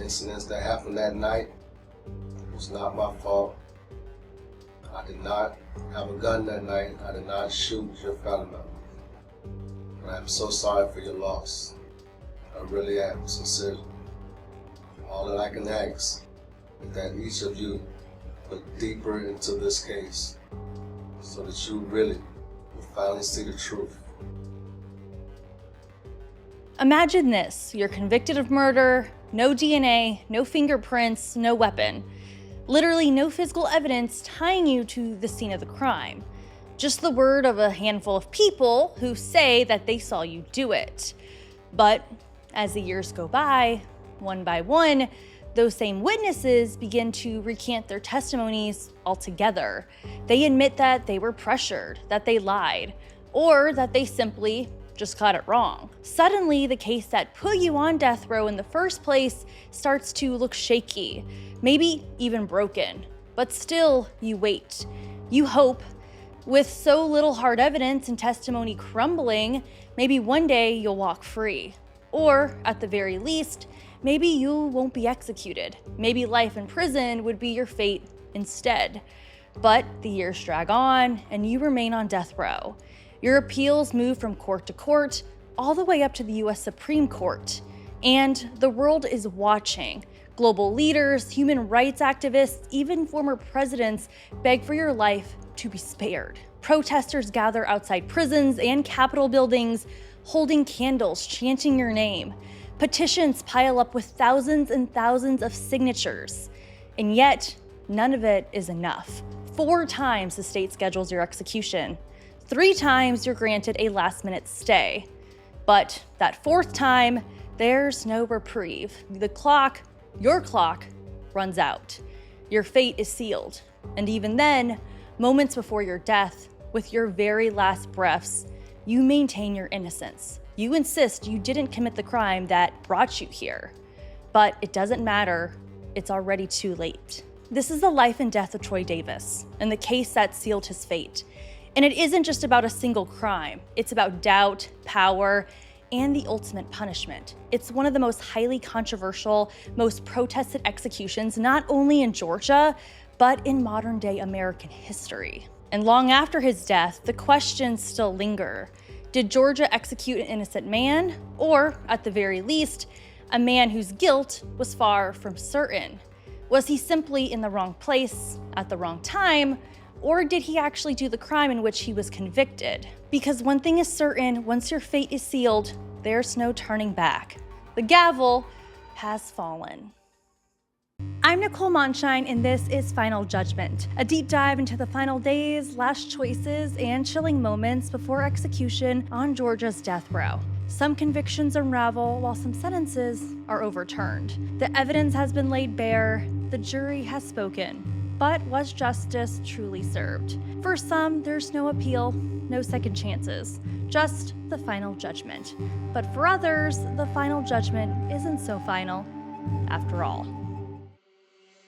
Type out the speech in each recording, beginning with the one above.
incidents that happened that night was not my fault. I did not have a gun that night. I did not shoot your family member. And I'm so sorry for your loss. I really am, sincerely. All that I can ask is that each of you look deeper into this case so that you really will finally see the truth. Imagine this, you're convicted of murder, no DNA, no fingerprints, no weapon. Literally no physical evidence tying you to the scene of the crime. Just the word of a handful of people who say that they saw you do it. But as the years go by one, those same witnesses begin to recant their testimonies altogether. They admit that they were pressured, that they lied, or that they simply just got it wrong. Suddenly, the case that put you on death row in the first place starts to look shaky, maybe even broken. But still, you wait. You hope. With so little hard evidence and testimony crumbling, maybe one day you'll walk free. Or, at the very least, maybe you won't be executed. Maybe life in prison would be your fate instead. But the years drag on, and you remain on death row. Your appeals move from court to court, all the way up to the US Supreme Court. And the world is watching. Global leaders, human rights activists, even former presidents beg for your life to be spared. Protesters gather outside prisons and Capitol buildings, holding candles, chanting your name. Petitions pile up with thousands and thousands of signatures. And yet, none of it is enough. 4 times the state schedules your execution. 3 times you're granted a last-minute stay. But that 4th time, there's no reprieve. Your clock, runs out. Your fate is sealed. And even then, moments before your death, with your very last breaths, you maintain your innocence. You insist you didn't commit the crime that brought you here. But it doesn't matter, it's already too late. This is the life and death of Troy Davis, and the case that sealed his fate. And it isn't just about a single crime. It's about doubt, power, and the ultimate punishment. It's one of the most highly controversial, most protested executions, not only in Georgia, but in modern-day American history. And long after his death, the questions still linger. Did Georgia execute an innocent man? Or, at the very least, a man whose guilt was far from certain? Was he simply in the wrong place, at the wrong time? Or did he actually do the crime in which he was convicted? Because one thing is certain, once your fate is sealed, there's no turning back. The gavel has fallen. I'm Nichole Mondshein, and this is Final Judgment, a deep dive into the final days, last choices, and chilling moments before execution on Georgia's death row. Some convictions unravel while some sentences are overturned. The evidence has been laid bare, the jury has spoken. But was justice truly served? For some, there's no appeal, no second chances, just the final judgment. But for others, the final judgment isn't so final after all.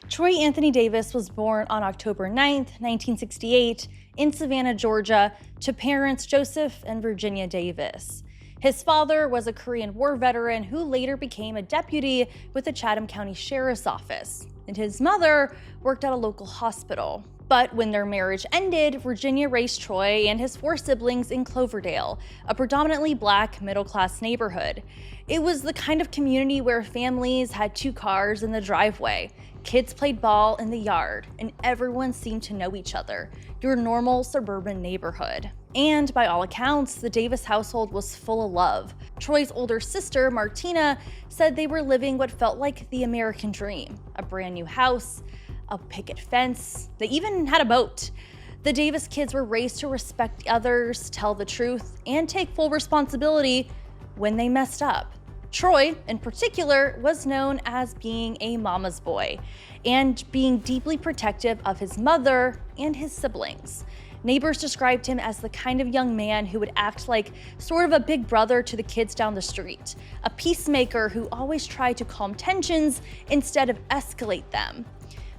Troy Anthony Davis was born on October 9th, 1968, in Savannah, Georgia, to parents Joseph and Virginia Davis. His father was a Korean War veteran who later became a deputy with the Chatham County Sheriff's Office, and his mother worked at a local hospital. But when their marriage ended, Virginia raised Troy and his 4 siblings in Cloverdale, a predominantly Black middle-class neighborhood. It was the kind of community where families had 2 cars in the driveway, kids played ball in the yard, and everyone seemed to know each other. Your normal suburban neighborhood. And by all accounts, the Davis household was full of love. Troy's older sister, Martina, said they were living what felt like the American dream. A brand new house, a picket fence, they even had a boat. The Davis kids were raised to respect others, tell the truth, and take full responsibility when they messed up. Troy, in particular, was known as being a mama's boy and being deeply protective of his mother and his siblings. Neighbors described him as the kind of young man who would act like sort of a big brother to the kids down the street, a peacemaker who always tried to calm tensions instead of escalate them.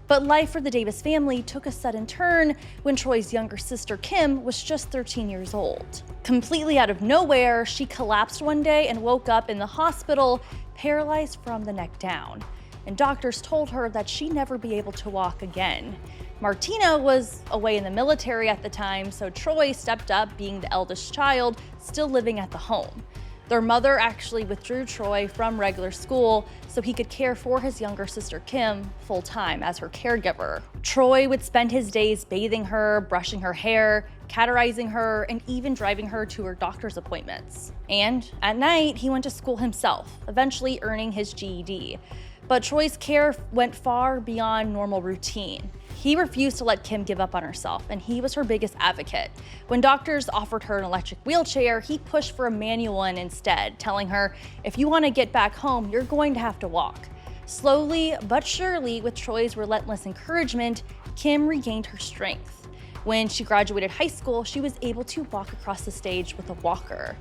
But life for the Davis family took a sudden turn when Troy's younger sister, Kim, was just 13 years old. Completely out of nowhere, she collapsed one day and woke up in the hospital, paralyzed from the neck down. and doctors told her that she'd never be able to walk again. Martina was away in the military at the time, so Troy stepped up, being the eldest child, still living at the home. Their mother actually withdrew Troy from regular school so he could care for his younger sister Kim full-time as her caregiver. Troy would spend his days bathing her, brushing her hair, categorizing her, and even driving her to her doctor's appointments. And at night, he went to school himself, eventually earning his GED. But Troy's care went far beyond normal routine. He refused to let Kim give up on herself, and he was her biggest advocate. When doctors offered her an electric wheelchair, he pushed for a manual one instead, telling her, if you want to get back home, you're going to have to walk. Slowly but surely, with Troy's relentless encouragement, Kim regained her strength. When she graduated high school, she was able to walk across the stage with a walker.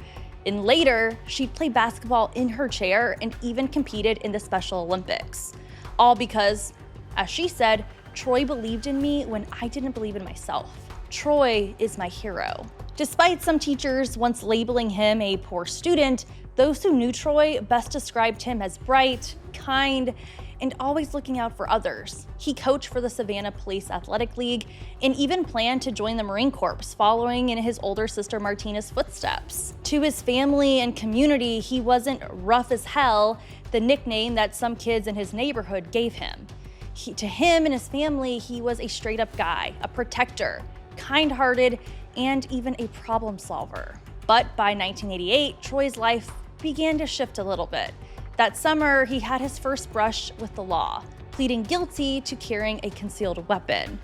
And later, she'd play basketball in her chair and even competed in the Special Olympics. All because, as she said, Troy believed in me when I didn't believe in myself. Troy is my hero. Despite some teachers once labeling him a poor student, those who knew Troy best described him as bright, kind, and always looking out for others. He coached for the Savannah Police Athletic League and even planned to join the Marine Corps, following in his older sister Martina's footsteps. To his family and community, he wasn't rough as hell, the nickname that some kids in his neighborhood gave him. To him and his family, he was a straight-up guy, a protector, kind-hearted, and even a problem solver. But by 1988, Troy's life began to shift a little bit. That summer, he had his first brush with the law, pleading guilty to carrying a concealed weapon.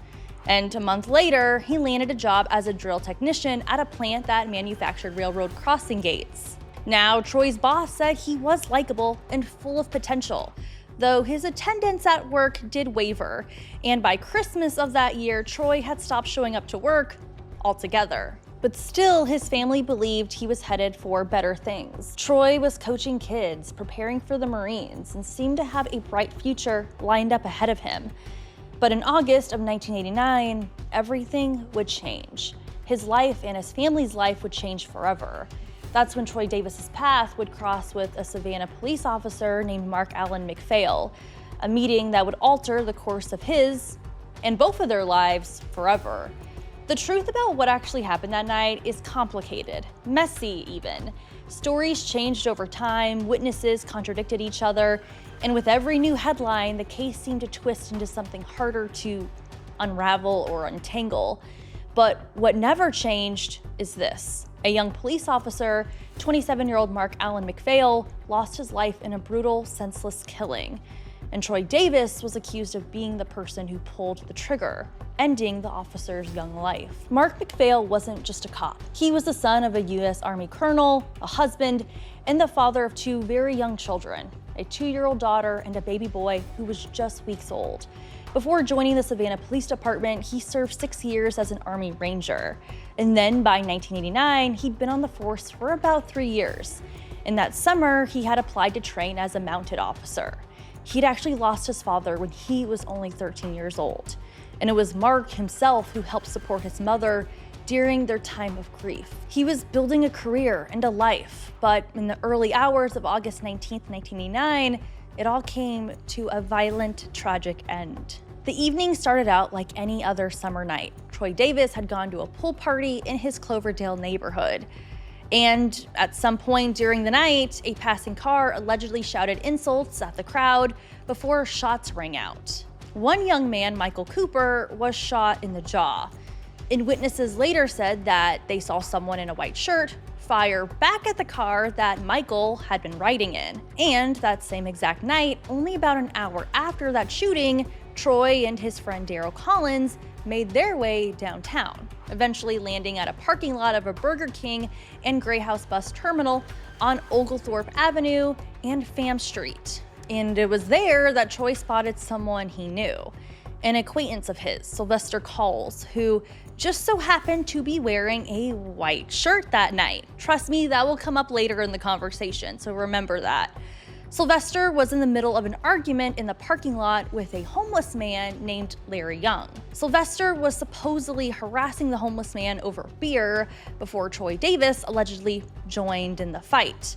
And a month later, he landed a job as a drill technician at a plant that manufactured railroad crossing gates. Now, Troy's boss said he was likable and full of potential, though his attendance at work did waver, and by Christmas of that year, Troy had stopped showing up to work altogether. But still, his family believed he was headed for better things. Troy was coaching kids, preparing for the Marines, and seemed to have a bright future lined up ahead of him. But in August of 1989, everything would change. His life and his family's life would change forever. That's when Troy Davis's path would cross with a Savannah police officer named Mark Allen McPhail, a meeting that would alter the course of his and both of their lives forever. The truth about what actually happened that night is complicated, messy even. Stories changed over time, witnesses contradicted each other, and with every new headline, the case seemed to twist into something harder to unravel or untangle. But what never changed is this. A young police officer, 27-year-old Mark Allen McPhail, lost his life in a brutal, senseless killing. And Troy Davis was accused of being the person who pulled the trigger, ending the officer's young life. Mark McPhail wasn't just a cop. He was the son of a U.S. Army colonel, a husband, and the father of two very young children, a 2-year-old daughter and a baby boy who was just weeks old. Before joining the Savannah Police Department, he served 6 years as an Army Ranger. And then by 1989, he'd been on the force for about 3 years. In that summer, he had applied to train as a mounted officer. He'd actually lost his father when he was only 13 years old. And it was Mark himself who helped support his mother during their time of grief. He was building a career and a life, but in the early hours of August 19, 1989, it all came to a violent, tragic end. The evening started out like any other summer night. Troy Davis had gone to a pool party in his Cloverdale neighborhood. And at some point during the night, a passing car allegedly shouted insults at the crowd before shots rang out. One young man, Michael Cooper, was shot in the jaw. And witnesses later said that they saw someone in a white shirt fire back at the car that Michael had been riding in. And that same exact night, only about an hour after that shooting, Troy and his friend Daryl Collins made their way downtown, eventually landing at a parking lot of a Burger King and Greyhouse bus terminal on Oglethorpe Avenue and Pham Street. And it was there that Troy spotted someone he knew, an acquaintance of his, Sylvester Coles, who just so happened to be wearing a white shirt that night. Trust me, that will come up later in the conversation, so remember that. Sylvester was in the middle of an argument in the parking lot with a homeless man named Larry Young. Sylvester was supposedly harassing the homeless man over beer before Troy Davis allegedly joined in the fight.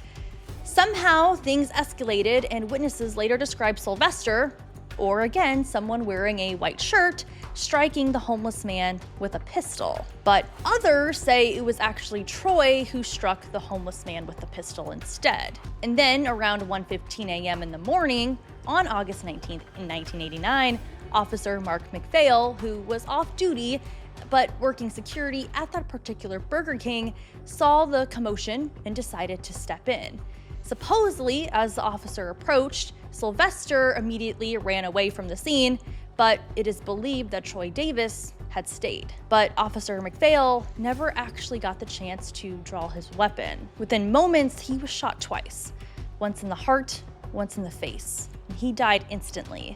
Somehow, things escalated, and witnesses later described Sylvester, or again, someone wearing a white shirt, striking the homeless man with a pistol. But others say it was actually Troy who struck the homeless man with the pistol instead. And then, around 1:15 a.m. in the morning, on August 19th in 1989, Officer Mark McPhail, who was off duty but working security at that particular Burger King, saw the commotion and decided to step in. Supposedly, as the officer approached, Sylvester immediately ran away from the scene, but it is believed that Troy Davis had stayed. But Officer McPhail never actually got the chance to draw his weapon. Within moments, he was shot twice, once in the heart, once in the face, and he died instantly.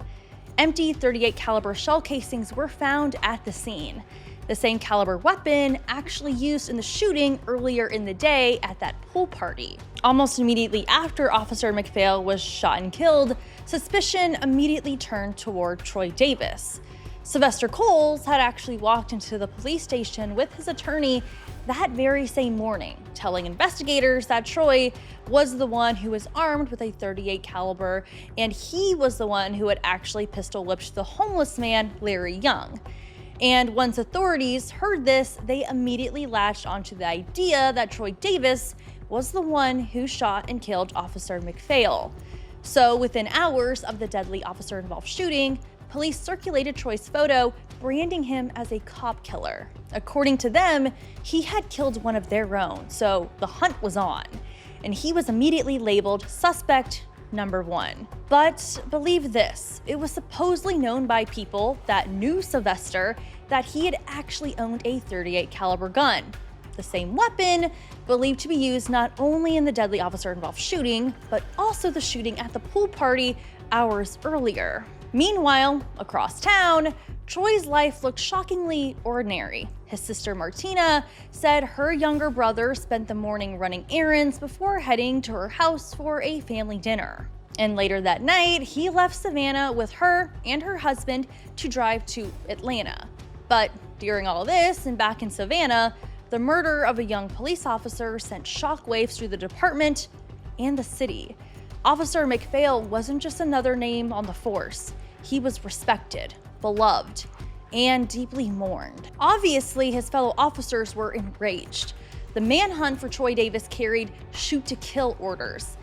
Empty .38 caliber shell casings were found at the scene, the same caliber weapon actually used in the shooting earlier in the day at that pool party. Almost immediately after Officer McPhail was shot and killed, suspicion immediately turned toward Troy Davis. Sylvester Coles had actually walked into the police station with his attorney that very same morning, telling investigators that Troy was the one who was armed with a .38 caliber, and he was the one who had actually pistol whipped the homeless man, Larry Young. And once authorities heard this, they immediately latched onto the idea that Troy Davis was the one who shot and killed Officer McPhail. So within hours of the deadly officer-involved shooting, police circulated Troy's photo, branding him as a cop killer. According to them, he had killed one of their own, so the hunt was on, and he was immediately labeled suspect number 1. But believe this, it was supposedly known by people that knew Sylvester that he had actually owned a .38 caliber gun, the same weapon believed to be used not only in the deadly officer-involved shooting, but also the shooting at the pool party hours earlier. Meanwhile, across town, Troy's life looked shockingly ordinary. His sister Martina said her younger brother spent the morning running errands before heading to her house for a family dinner. And later that night, he left Savannah with her and her husband to drive to Atlanta. But during all of this, and back in Savannah, the murder of a young police officer sent shockwaves through the department and the city. Officer McPhail wasn't just another name on the force. He was respected, beloved, and deeply mourned. Obviously, his fellow officers were enraged. The manhunt for Troy Davis carried shoot-to-kill orders.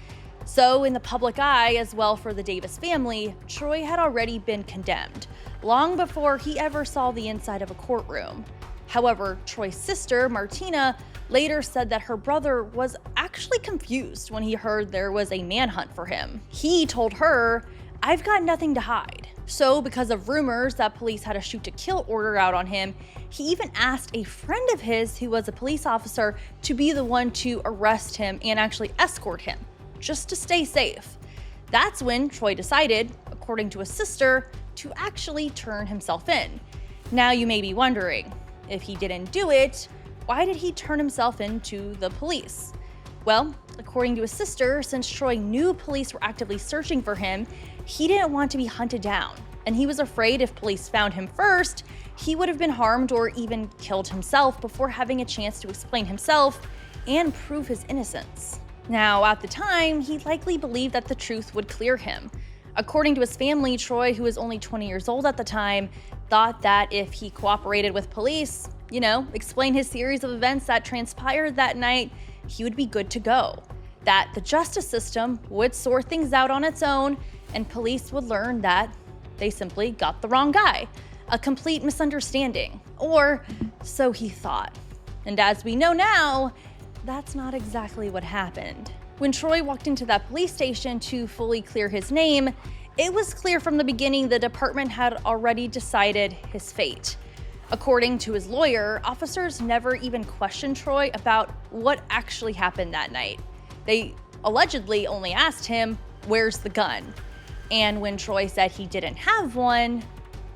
So in the public eye, as well for the Davis family, Troy had already been condemned, long before he ever saw the inside of a courtroom. However, Troy's sister, Martina, later said that her brother was actually confused when he heard there was a manhunt for him. He told her, "I've got nothing to hide." So because of rumors that police had a shoot-to-kill order out on him, he even asked a friend of his who was a police officer to be the one to arrest him and actually escort him, just to stay safe. That's when Troy decided, according to his sister, to actually turn himself in. Now you may be wondering, if he didn't do it, why did he turn himself in to the police? Well, according to his sister, since Troy knew police were actively searching for him, he didn't want to be hunted down, and he was afraid if police found him first, he would have been harmed or even killed himself before having a chance to explain himself and prove his innocence. Now, at the time, he likely believed that the truth would clear him. According to his family, Troy, who was only 20 years old at the time, thought that if he cooperated with police, explained his series of events that transpired that night, he would be good to go. That the justice system would sort things out on its own, and police would learn that they simply got the wrong guy. A complete misunderstanding. Or so he thought. And as we know now, that's not exactly what happened. When Troy walked into that police station to fully clear his name, it was clear from the beginning the department had already decided his fate. According to his lawyer, officers never even questioned Troy about what actually happened that night. They allegedly only asked him, "Where's the gun?" And when Troy said he didn't have one,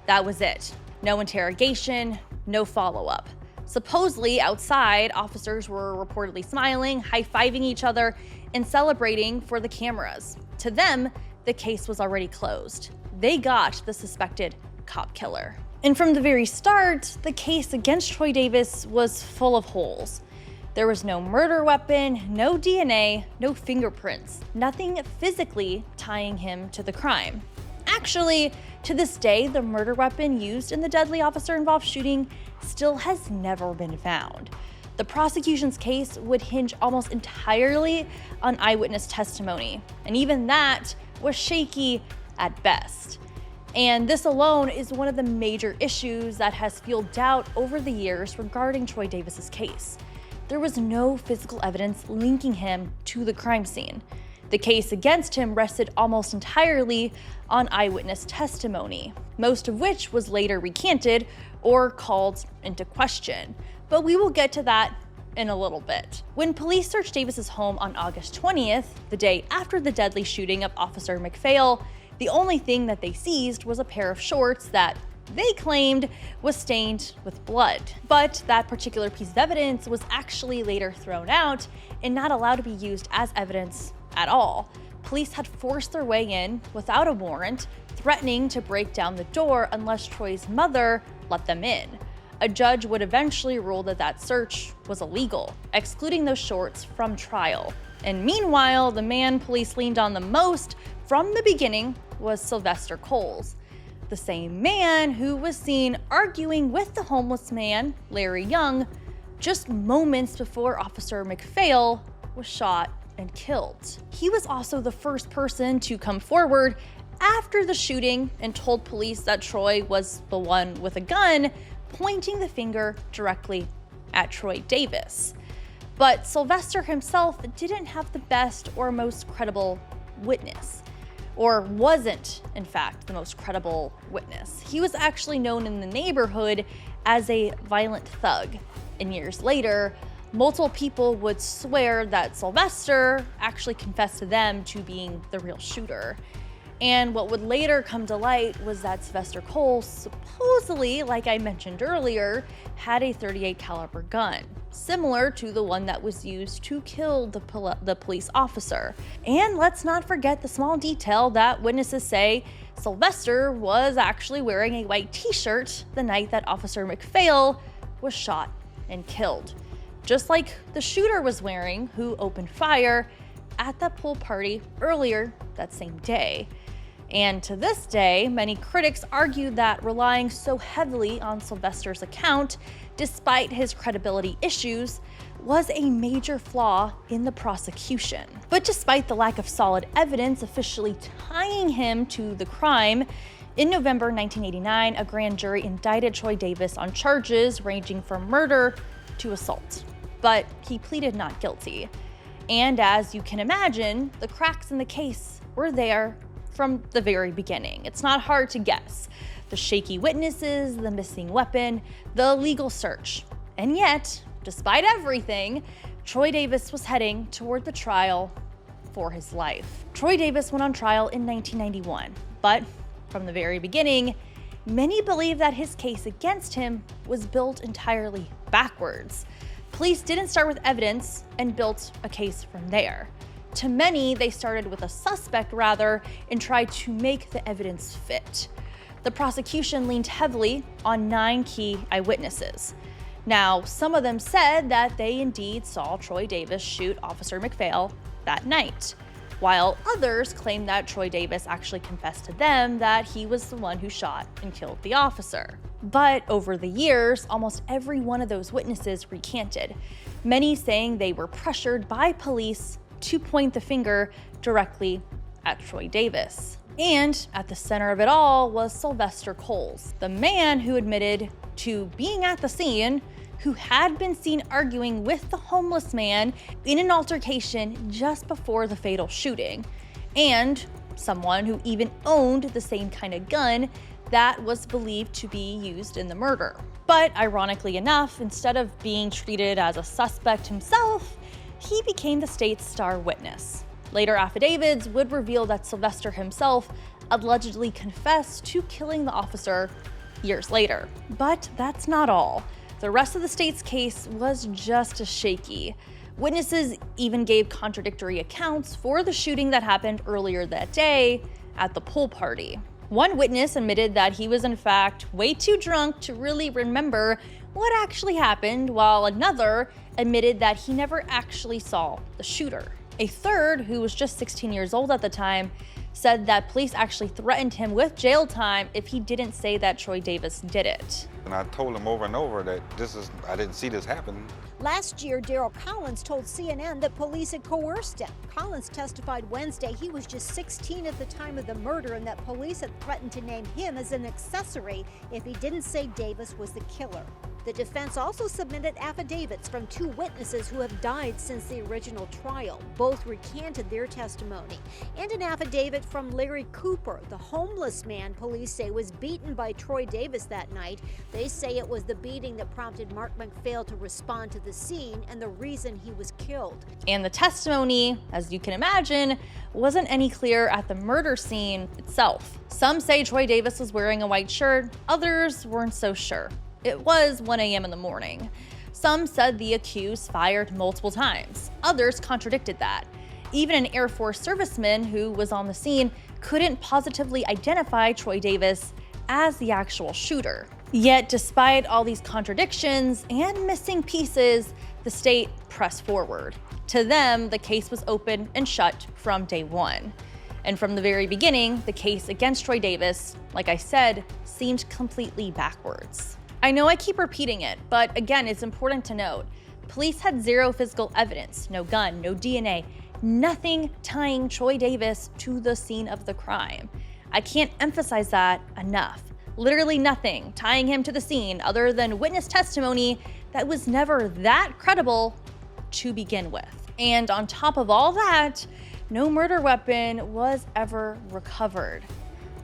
that was it. No interrogation, no follow-up. Supposedly, outside, officers were reportedly smiling, high-fiving each other, and celebrating for the cameras. To them, the case was already closed. They got the suspected cop killer. And from the very start, the case against Troy Davis was full of holes. There was no murder weapon, no DNA, no fingerprints, nothing physically tying him to the crime. Actually, to this day, the murder weapon used in the deadly officer-involved shooting still has never been found. The prosecution's case would hinge almost entirely on eyewitness testimony, and even that was shaky at best. And this alone is one of the major issues that has fueled doubt over the years regarding Troy Davis's case. There was no physical evidence linking him to the crime scene. The case against him rested almost entirely on eyewitness testimony, most of which was later recanted or called into question. But we will get to that in a little bit. When police searched Davis's home on August 20th, the day after the deadly shooting of Officer McPhail, the only thing that they seized was a pair of shorts that they claimed was stained with blood. But that particular piece of evidence was actually later thrown out and not allowed to be used as evidence at all. Police had forced their way in without a warrant, threatening to break down the door unless Troy's mother let them in. A judge would eventually rule that that search was illegal, excluding those shorts from trial. And meanwhile, the man police leaned on the most from the beginning was Sylvester Coles, the same man who was seen arguing with the homeless man, Larry Young, just moments before Officer McPhail was shot and killed. He was also the first person to come forward after the shooting and told police that Troy was the one with a gun, pointing the finger directly at Troy Davis. But Sylvester himself didn't have the best or most credible witness, or wasn't, in fact, the most credible witness. He was actually known in the neighborhood as a violent thug, and years later, multiple people would swear that Sylvester actually confessed to them to being the real shooter. And what would later come to light was that Sylvester Coles supposedly, like I mentioned earlier, had a .38 caliber gun, similar to the one that was used to kill the police officer. And let's not forget the small detail that witnesses say Sylvester was actually wearing a white t-shirt the night that Officer McPhail was shot and killed, just like the shooter was wearing, who opened fire at that pool party earlier that same day. And to this day, many critics argue that relying so heavily on Sylvester's account, despite his credibility issues, was a major flaw in the prosecution. But despite the lack of solid evidence officially tying him to the crime, in November 1989, a grand jury indicted Troy Davis on charges ranging from murder to assault. But he pleaded not guilty. And as you can imagine, the cracks in the case were there from the very beginning. It's not hard to guess. The shaky witnesses, the missing weapon, the illegal search. And yet, despite everything, Troy Davis was heading toward the trial for his life. Troy Davis went on trial in 1991, but from the very beginning, many believe that his case against him was built entirely backwards. Police didn't start with evidence and built a case from there. To many, they started with a suspect rather and tried to make the evidence fit. The prosecution leaned heavily on 9 key eyewitnesses. Now, some of them said that they indeed saw Troy Davis shoot Officer McPhail that night, while others claimed that Troy Davis actually confessed to them that he was the one who shot and killed the officer. But over the years, almost every one of those witnesses recanted, many saying they were pressured by police to point the finger directly at Troy Davis. And at the center of it all was Sylvester Coles, the man who admitted to being at the scene, who had been seen arguing with the homeless man in an altercation just before the fatal shooting, and someone who even owned the same kind of gun that was believed to be used in the murder. But ironically enough, instead of being treated as a suspect himself, he became the state's star witness. Later affidavits would reveal that Sylvester himself allegedly confessed to killing the officer years later. But that's not all. The rest of the state's case was just as shaky. Witnesses even gave contradictory accounts for the shooting that happened earlier that day at the pool party. One witness admitted that he was in fact way too drunk to really remember what actually happened, while another admitted that he never actually saw the shooter. A third, who was just 16 years old at the time, said that police actually threatened him with jail time if he didn't say that Troy Davis did it. And I told him over and over that I didn't see this happen. Last year, Daryl Collins told CNN that police had coerced him. Collins testified Wednesday he was just 16 at the time of the murder and that police had threatened to name him as an accessory if he didn't say Davis was the killer. The defense also submitted affidavits from 2 witnesses who have died since the original trial. Both recanted their testimony. And an affidavit from Larry Cooper, the homeless man police say was beaten by Troy Davis that night. They say it was the beating that prompted Mark McPhail to respond to the scene and the reason he was killed. And the testimony, as you can imagine, wasn't any clearer at the murder scene itself. Some say Troy Davis was wearing a white shirt, others weren't so sure. It was 1 a.m. in the morning. Some said the accused fired multiple times. Others contradicted that. Even an Air Force serviceman who was on the scene couldn't positively identify Troy Davis as the actual shooter. Yet, despite all these contradictions and missing pieces, the state pressed forward. To them, the case was open and shut from day one. And from the very beginning, the case against Troy Davis, like I said, seemed completely backwards. I know I keep repeating it, but again, it's important to note, police had zero physical evidence, no gun, no DNA, nothing tying Troy Davis to the scene of the crime. I can't emphasize that enough. Literally nothing tying him to the scene other than witness testimony that was never that credible to begin with. And on top of all that, no murder weapon was ever recovered.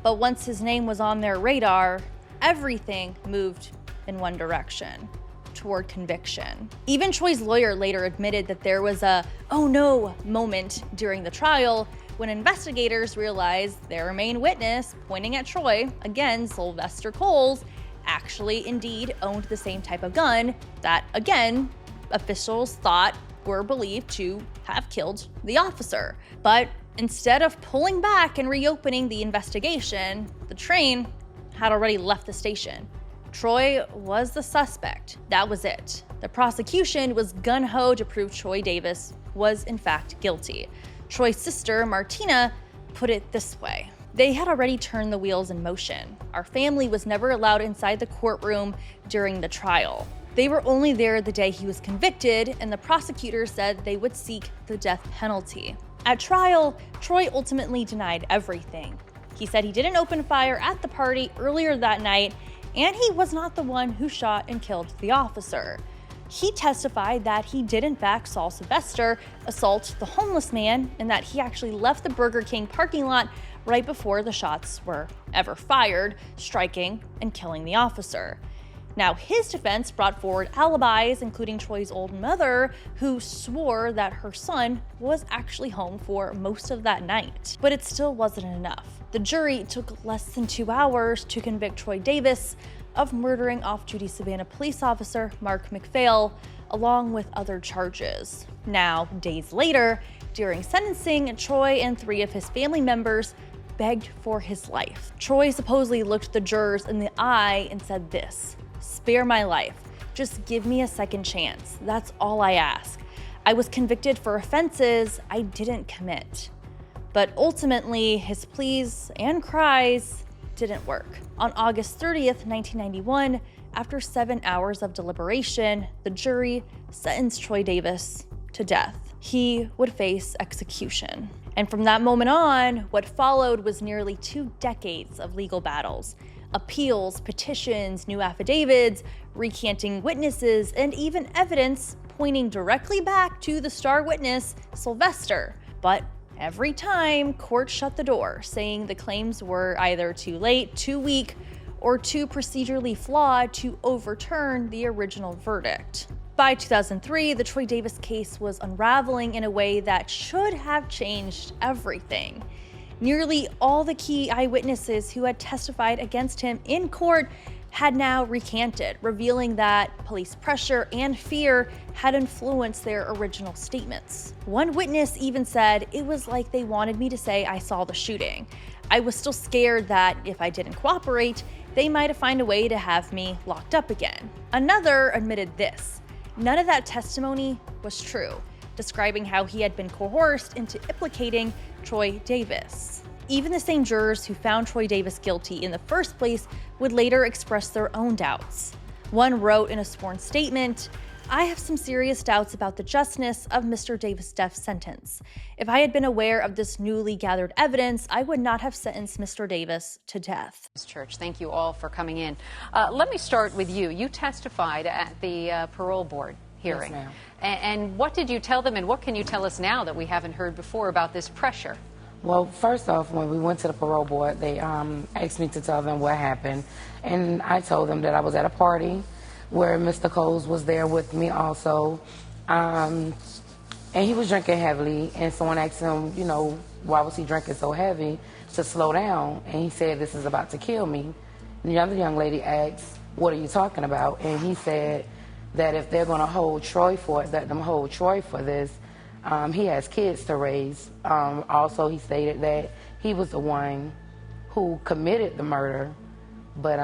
But once his name was on their radar, everything moved in one direction, toward conviction. Even Troy's lawyer later admitted that there was a "oh no" moment during the trial when investigators realized their main witness, pointing at Troy, again Sylvester Coles, actually indeed owned the same type of gun that, again, officials thought were believed to have killed the officer. But instead of pulling back and reopening the investigation, the train had already left the station. Troy was the suspect. That was it. The prosecution was gung-ho to prove Troy Davis was in fact guilty. Troy's sister, Martina, put it this way: they had already turned the wheels in motion. Our family was never allowed inside the courtroom during the trial. They were only there the day he was convicted, and the prosecutor said they would seek the death penalty. At trial, Troy ultimately denied everything. He said he didn't open fire at the party earlier that night, and he was not the one who shot and killed the officer. He testified that he did in fact saw Sylvester assault the homeless man and that he actually left the Burger King parking lot right before the shots were ever fired, striking and killing the officer. Now, his defense brought forward alibis, including Troy's old mother, who swore that her son was actually home for most of that night. But it still wasn't enough. The jury took less than 2 hours to convict Troy Davis of murdering off-duty Savannah police officer Mark McPhail, along with other charges. Now, days later, during sentencing, Troy and 3 of his family members begged for his life. Troy supposedly looked the jurors in the eye and said this: "Spare my life. Just give me a second chance. That's all I ask. I was convicted for offenses I didn't commit." But ultimately, his pleas and cries didn't work. On August 30th, 1991, after 7 hours of deliberation, the jury sentenced Troy Davis to death. He would face execution. And from that moment on, what followed was nearly 2 decades of legal battles. Appeals, petitions, new affidavits, recanting witnesses, and even evidence pointing directly back to the star witness, Sylvester. But every time, court shut the door, saying the claims were either too late, too weak, or too procedurally flawed to overturn the original verdict. By 2003, the Troy Davis case was unraveling in a way that should have changed everything. Nearly all the key eyewitnesses who had testified against him in court had now recanted, revealing that police pressure and fear had influenced their original statements. One witness even said, "It was like they wanted me to say I saw the shooting. I was still scared that if I didn't cooperate, they might find a way to have me locked up again. Another admitted this. None of that testimony was true, describing how he had been coerced into implicating Troy Davis. Even the same jurors who found Troy Davis guilty in the first place would later express their own doubts. One wrote in a sworn statement, "I have some serious doubts about the justness of Mr. Davis' death sentence. If I had been aware of this newly gathered evidence, I would not have sentenced Mr. Davis to death." Church, thank you all for coming in. Let me start with you. You testified at the parole board hearing. Yes, ma'am. And what did you tell them, and what can you tell us now that we haven't heard before about this pressure? Well, first off, when we went to the parole board, they asked me to tell them what happened. And I told them that I was at a party where Mr. Coles was there with me also. And he was drinking heavily. And someone asked him, you know, why was he drinking so heavy, to slow down. And he said, "This is about to kill me." And the other young lady asked, "What are you talking about?" And he said that if they're going to hold Troy for it, let them hold Troy for this. He has kids to raise. Also, he stated that he was the one who committed the murder, but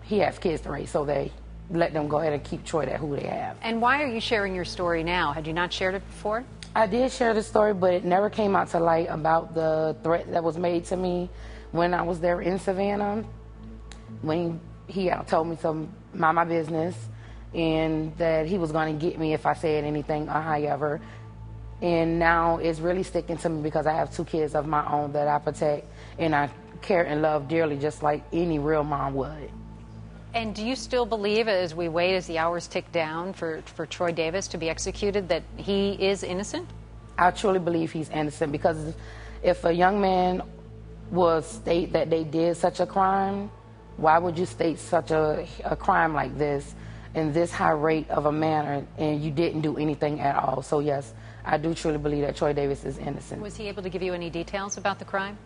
he has kids to raise, so they let them go ahead and keep Troy at who they have. And why are you sharing your story now? Had you not shared it before? I did share the story, but it never came out to light about the threat that was made to me when I was there in Savannah, when he told me to mind my business, and that he was going to get me if I said anything or however. And now it's really sticking to me because I have 2 kids of my own that I protect and I care and love dearly, just like any real mom would. And do you still believe, as we wait, as the hours tick down for Troy Davis to be executed, that he is innocent? I truly believe he's innocent, because if a young man will state that they did such a crime, why would you state such a crime like this in this high rate of a manner and you didn't do anything at all? So yes, I do truly believe that Troy Davis is innocent. Was he able to give you any details about the crime?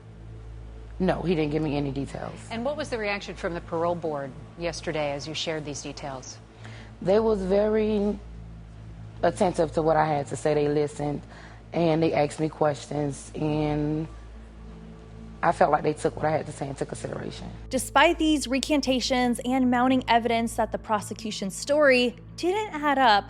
No, he didn't give me any details. And what was the reaction from the parole board yesterday as you shared these details? They was very attentive to what I had to say. They listened and they asked me questions, and I felt like they took what I had to say into consideration. Despite these recantations and mounting evidence that the prosecution's story didn't add up,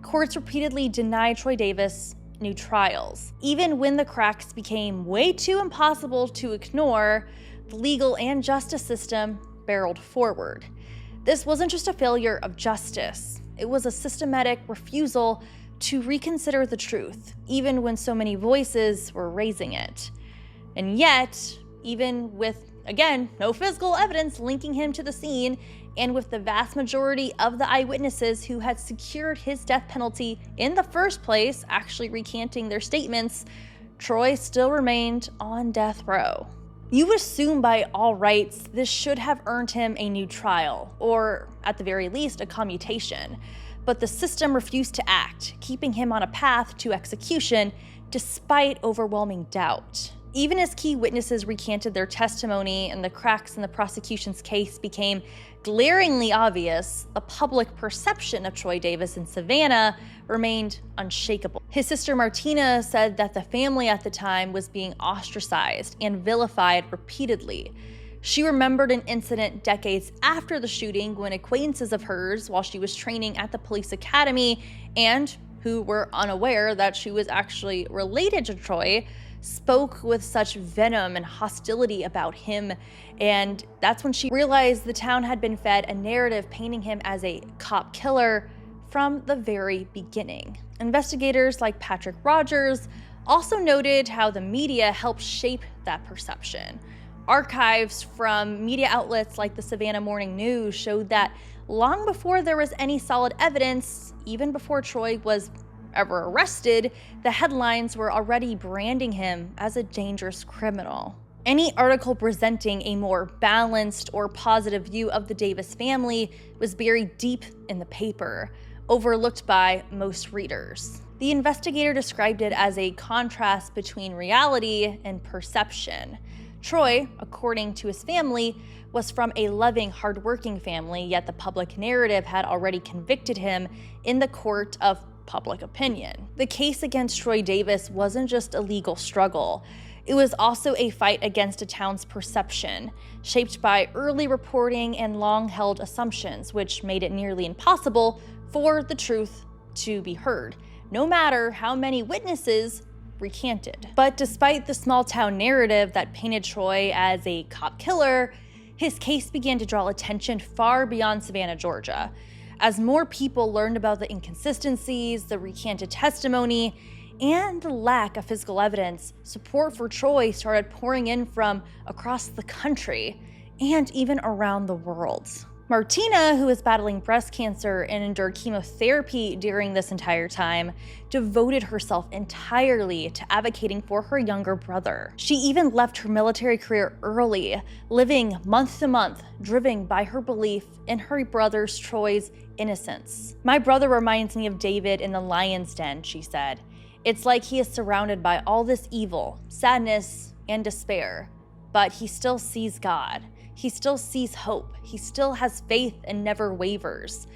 courts repeatedly denied Troy Davis new trials. Even when the cracks became way too impossible to ignore, the legal and justice system barreled forward. This wasn't just a failure of justice. It was a systematic refusal to reconsider the truth, even when so many voices were raising it. And yet, even with, again, no physical evidence linking him to the scene, and with the vast majority of the eyewitnesses who had secured his death penalty in the first place actually recanting their statements, Troy still remained on death row. You would assume by all rights this should have earned him a new trial, or at the very least a commutation. But the system refused to act, keeping him on a path to execution despite overwhelming doubt. Even as key witnesses recanted their testimony and the cracks in the prosecution's case became glaringly obvious, the public perception of Troy Davis in Savannah remained unshakable. His sister Martina said that the family at the time was being ostracized and vilified repeatedly. She remembered an incident decades after the shooting when acquaintances of hers, while she was training at the police academy and who were unaware that she was actually related to Troy, spoke with such venom and hostility about him. And that's when she realized the town had been fed a narrative painting him as a cop killer from the very beginning. Investigators like Patrick Rogers also noted how the media helped shape that perception. Archives from media outlets like the Savannah Morning News showed that long before there was any solid evidence, even before Troy was ever arrested, the headlines were already branding him as a dangerous criminal. Any article presenting a more balanced or positive view of the Davis family was buried deep in the paper, overlooked by most readers. The investigator described it as a contrast between reality and perception. Troy, according to his family, was from a loving, hardworking family, yet the public narrative had already convicted him in the court of public opinion. The case against Troy Davis wasn't just a legal struggle. It was also a fight against a town's perception, shaped by early reporting and long-held assumptions, which made it nearly impossible for the truth to be heard, no matter how many witnesses recanted. But despite the small-town narrative that painted Troy as a cop killer, his case began to draw attention far beyond Savannah, Georgia. As more people learned about the inconsistencies, the recanted testimony, and the lack of physical evidence, support for Troy started pouring in from across the country and even around the world. Martina, who was battling breast cancer and endured chemotherapy during this entire time, devoted herself entirely to advocating for her younger brother. She even left her military career early, living month to month, driven by her belief in her brother's, Troy's, innocence. "My brother reminds me of David in the lion's den," she said. "It's like he is surrounded by all this evil, sadness, and despair, but he still sees God. He still sees hope. He still has faith and never wavers."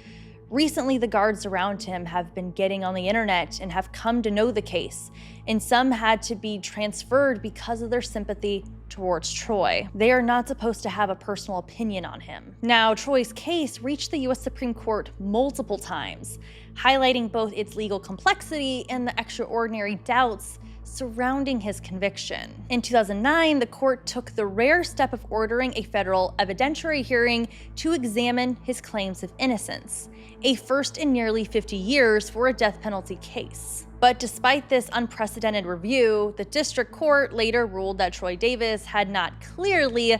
Recently, the guards around him have been getting on the internet and have come to know the case, and some had to be transferred because of their sympathy towards Troy. They are not supposed to have a personal opinion on him. Now, Troy's case reached the US Supreme Court multiple times, highlighting both its legal complexity and the extraordinary doubts surrounding his conviction. In 2009, the court took the rare step of ordering a federal evidentiary hearing to examine his claims of innocence, a first in nearly 50 years for a death penalty case. But despite this unprecedented review, the district court later ruled that Troy Davis had not clearly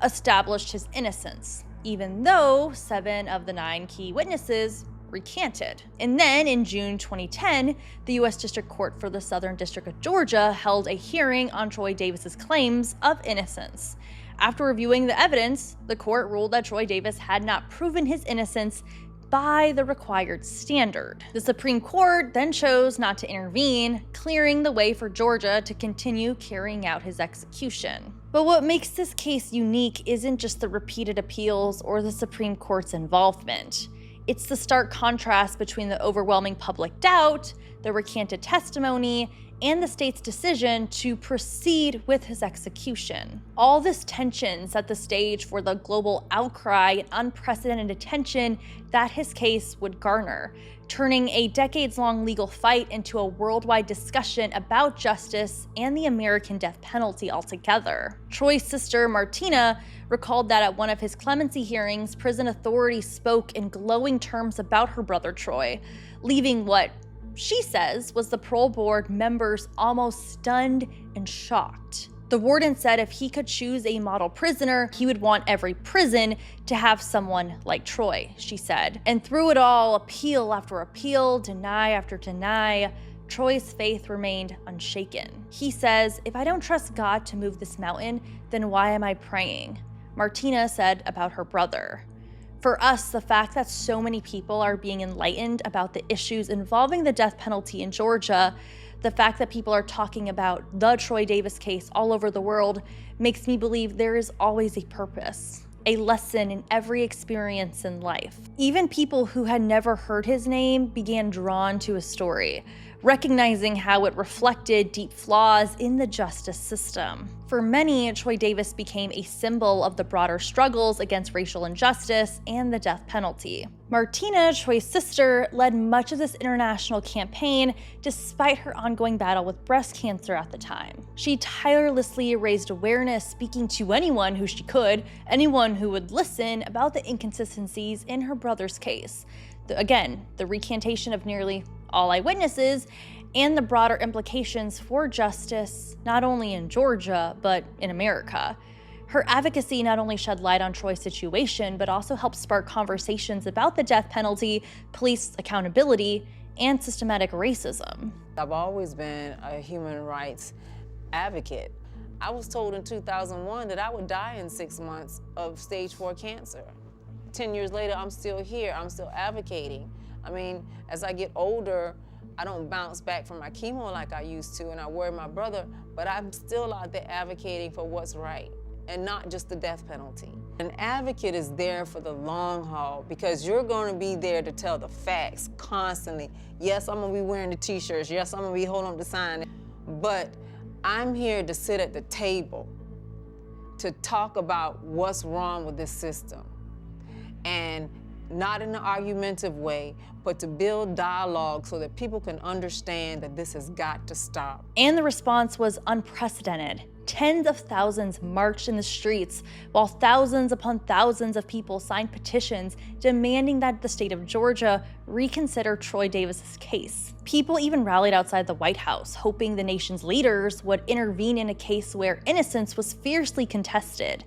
established his innocence, even though 7 of the 9 key witnesses recanted. And then in June 2010, the U.S. District Court for the Southern District of Georgia held a hearing on Troy Davis's claims of innocence. After reviewing the evidence, the court ruled that Troy Davis had not proven his innocence by the required standard. The Supreme Court then chose not to intervene, clearing the way for Georgia to continue carrying out his execution. But what makes this case unique isn't just the repeated appeals or the Supreme Court's involvement. It's the stark contrast between the overwhelming public doubt, the recanted testimony, and the state's decision to proceed with his execution. All this tension set the stage for the global outcry and unprecedented attention that his case would garner, turning a decades-long legal fight into a worldwide discussion about justice and the American death penalty altogether. Troy's sister, Martina, recalled that at one of his clemency hearings, prison authorities spoke in glowing terms about her brother Troy, leaving what she says was the parole board members almost stunned and shocked. The warden said if he could choose a model prisoner, he would want every prison to have someone like Troy, she said. And through it all, appeal after appeal, deny after deny, Troy's faith remained unshaken. He says, "If I don't trust God to move this mountain, then why am I praying?" Martina said about her brother. For us, the fact that so many people are being enlightened about the issues involving the death penalty in Georgia, the fact that people are talking about the Troy Davis case all over the world, makes me believe there is always a purpose, a lesson in every experience in life. Even people who had never heard his name began drawn to his story, recognizing how it reflected deep flaws in the justice system. For many, Troy Davis became a symbol of the broader struggles against racial injustice and the death penalty. Martina, Troy's sister, led much of this international campaign despite her ongoing battle with breast cancer at the time. She tirelessly raised awareness, speaking to anyone who she could, anyone who would listen, about the inconsistencies in her brother's case. The recantation of nearly all eyewitnesses, and the broader implications for justice, not only in Georgia, but in America. Her advocacy not only shed light on Troy's situation, but also helped spark conversations about the death penalty, police accountability, and systematic racism. I've always been a human rights advocate. I was told in 2001 that I would die in 6 months of stage 4 cancer. 10 years later, I'm still here, I'm still advocating. I mean, as I get older, I don't bounce back from my chemo like I used to, and I worry my brother, but I'm still out there advocating for what's right, and not just the death penalty. An advocate is there for the long haul because you're going to be there to tell the facts constantly. Yes, I'm going to be wearing the t-shirts. Yes, I'm going to be holding up the sign, but I'm here to sit at the table to talk about what's wrong with this system, and not in an argumentative way, but to build dialogue so that people can understand that this has got to stop. And the response was unprecedented. Tens of thousands marched in the streets, while thousands upon thousands of people signed petitions demanding that the state of Georgia reconsider Troy Davis's case. People even rallied outside the White House, hoping the nation's leaders would intervene in a case where innocence was fiercely contested.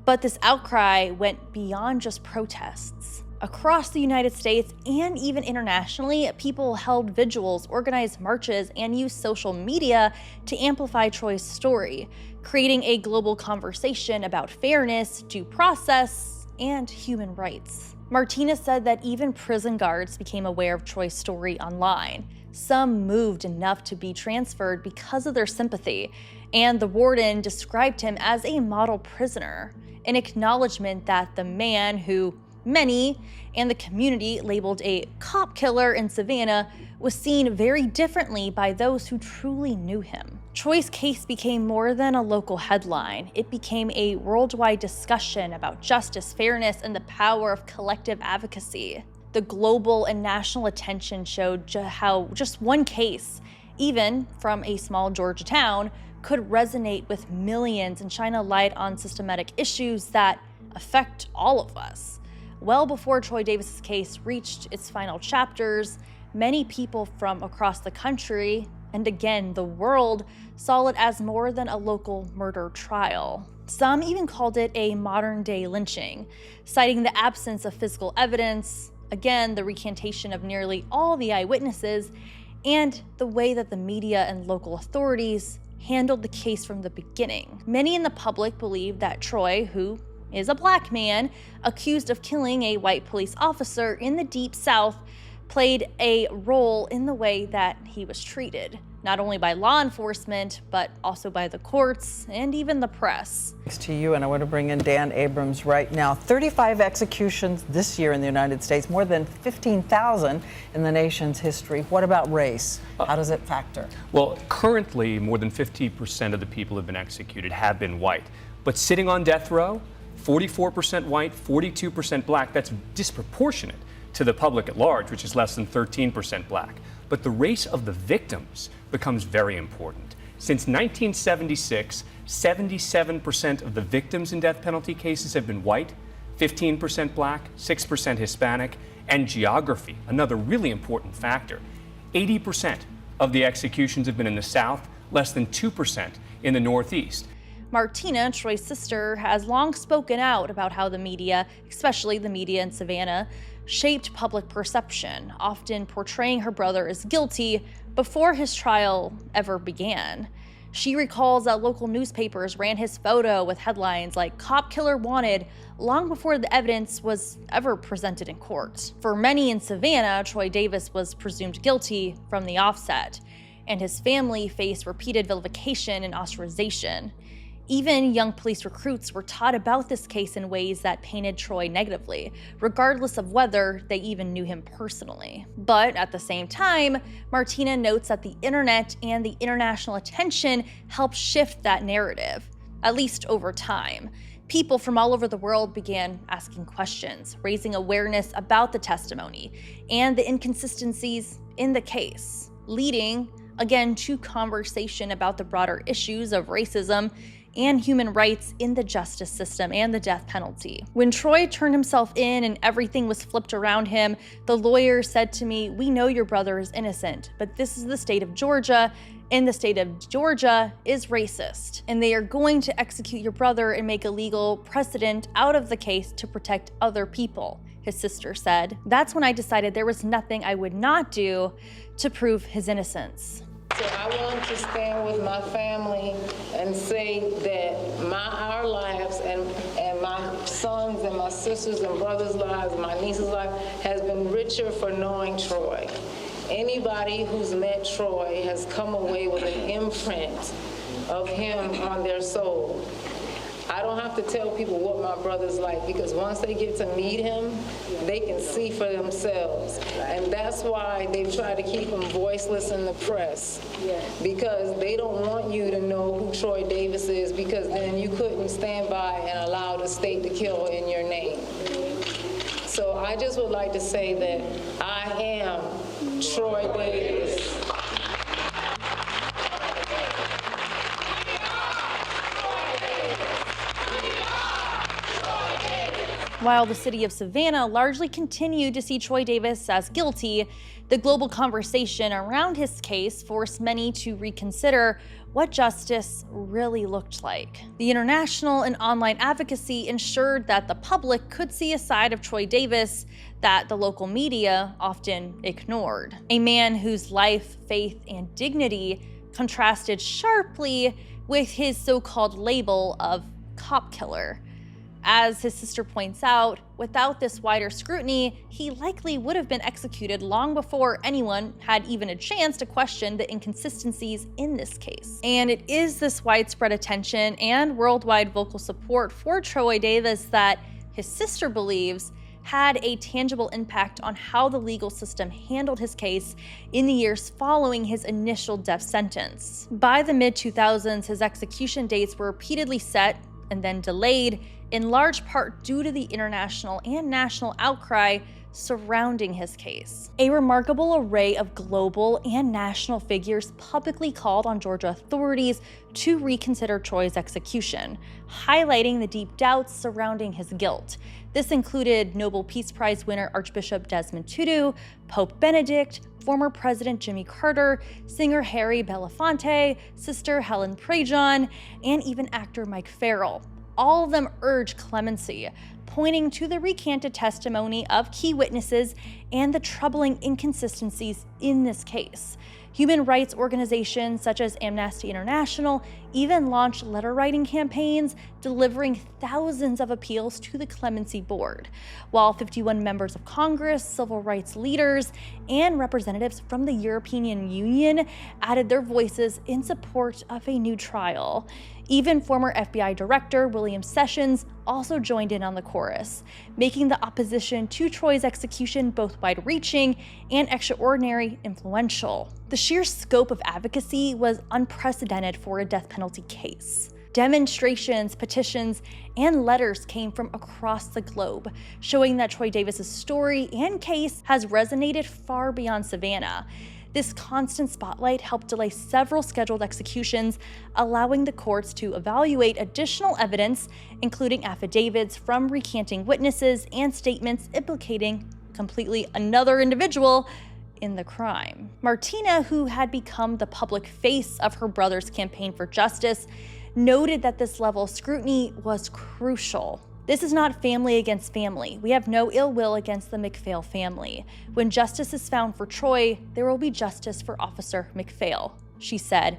But this outcry went beyond just protests. Across the United States and even internationally, people held vigils, organized marches, and used social media to amplify Troy's story, creating a global conversation about fairness, due process, and human rights. Martina said that even prison guards became aware of Troy's story online. Some moved enough to be transferred because of their sympathy, and the warden described him as a model prisoner, an acknowledgement that the man who many and the community labeled a cop killer in Savannah was seen very differently by those who truly knew him. Troy's case became more than a local headline. It became a worldwide discussion about justice, fairness, and the power of collective advocacy. The global and national attention showed how just one case, even from a small Georgia town, could resonate with millions and shine a light on systematic issues that affect all of us. Well before Troy Davis's case reached its final chapters, many people from across the country, and again the world, saw it as more than a local murder trial. Some even called it a modern-day lynching, citing the absence of physical evidence, again the recantation of nearly all the eyewitnesses, and the way that the media and local authorities handled the case from the beginning. Many in the public believe that Troy, who is a black man accused of killing a white police officer in the Deep South, played a role in the way that he was treated, not only by law enforcement, but also by the courts and even the press. Thanks to you, and I want to bring in Dan Abrams right now. 35 executions this year in the United States, more than 15,000 in the nation's history. What about race? How does it factor? Well, currently, more than 50% of the people who have been executed have been white. But sitting on death row, 44% white, 42% black, that's disproportionate to the public at large, which is less than 13% black. But the race of the victims becomes very important. Since 1976, 77% of the victims in death penalty cases have been white, 15% black, 6% Hispanic, and geography, another really important factor. 80% of the executions have been in the South, less than 2% in the Northeast. Martina, Troy's sister, has long spoken out about how the media, especially the media in Savannah, shaped public perception, often portraying her brother as guilty before his trial ever began. She recalls that local newspapers ran his photo with headlines like "Cop Killer Wanted" long before the evidence was ever presented in court. For many in Savannah, Troy Davis was presumed guilty from the offset, and his family faced repeated vilification and ostracization. Even young police recruits were taught about this case in ways that painted Troy negatively, regardless of whether they even knew him personally. But at the same time, Martina notes that the internet and the international attention helped shift that narrative, at least over time. People from all over the world began asking questions, raising awareness about the testimony and the inconsistencies in the case, leading, again, to conversation about the broader issues of racism and human rights in the justice system and the death penalty. When Troy turned himself in and everything was flipped around him, the lawyer said to me, "We know your brother is innocent, but this is the state of Georgia, and the state of Georgia is racist, and they are going to execute your brother and make a legal precedent out of the case to protect other people," his sister said. That's when I decided there was nothing I would not do to prove his innocence. So I want to stand with my family and say that our lives and my sons and my sisters and brothers' lives, my niece's life, has been richer for knowing Troy. Anybody who's met Troy has come away with an imprint of him on their soul. I don't have to tell people what my brother's like, because once they get to meet him, they can see for themselves. And that's why they try to keep him voiceless in the press, because they don't want you to know who Troy Davis is, because then you couldn't stand by and allow the state to kill in your name. So I just would like to say that I am Troy Davis. While the city of Savannah largely continued to see Troy Davis as guilty, the global conversation around his case forced many to reconsider what justice really looked like. The international and online advocacy ensured that the public could see a side of Troy Davis that the local media often ignored. A man whose life, faith, and dignity contrasted sharply with his so-called label of cop killer. As his sister points out, without this wider scrutiny, he likely would have been executed long before anyone had even a chance to question the inconsistencies in this case. And it is this widespread attention and worldwide vocal support for Troy Davis that his sister believes had a tangible impact on how the legal system handled his case in the years following his initial death sentence. By the mid-2000s, his execution dates were repeatedly set and then delayed, in large part due to the international and national outcry surrounding his case. A remarkable array of global and national figures publicly called on Georgia authorities to reconsider Troy's execution, highlighting the deep doubts surrounding his guilt. This included Nobel Peace Prize winner Archbishop Desmond Tutu, Pope Benedict, former President Jimmy Carter, singer Harry Belafonte, Sister Helen Prejean, and even actor Mike Farrell. All of them urged clemency, pointing to the recanted testimony of key witnesses and the troubling inconsistencies in this case. Human rights organizations such as Amnesty International even launched letter-writing campaigns, delivering thousands of appeals to the Clemency Board, while 51 members of Congress, civil rights leaders, and representatives from the European Union added their voices in support of a new trial. Even former FBI Director William Sessions also joined in on the chorus, making the opposition to Troy's execution both wide-reaching and extraordinary influential. The sheer scope of advocacy was unprecedented for a death penalty case. Demonstrations, petitions, and letters came from across the globe, showing that Troy Davis's story and case has resonated far beyond Savannah. This constant spotlight helped delay several scheduled executions, allowing the courts to evaluate additional evidence, including affidavits from recanting witnesses and statements implicating completely another individual in the crime. Martina, who had become the public face of her brother's campaign for justice, noted that this level of scrutiny was crucial. This is not family against family. We have no ill will against the McPhail family. When justice is found for Troy, there will be justice for Officer McPhail, she said,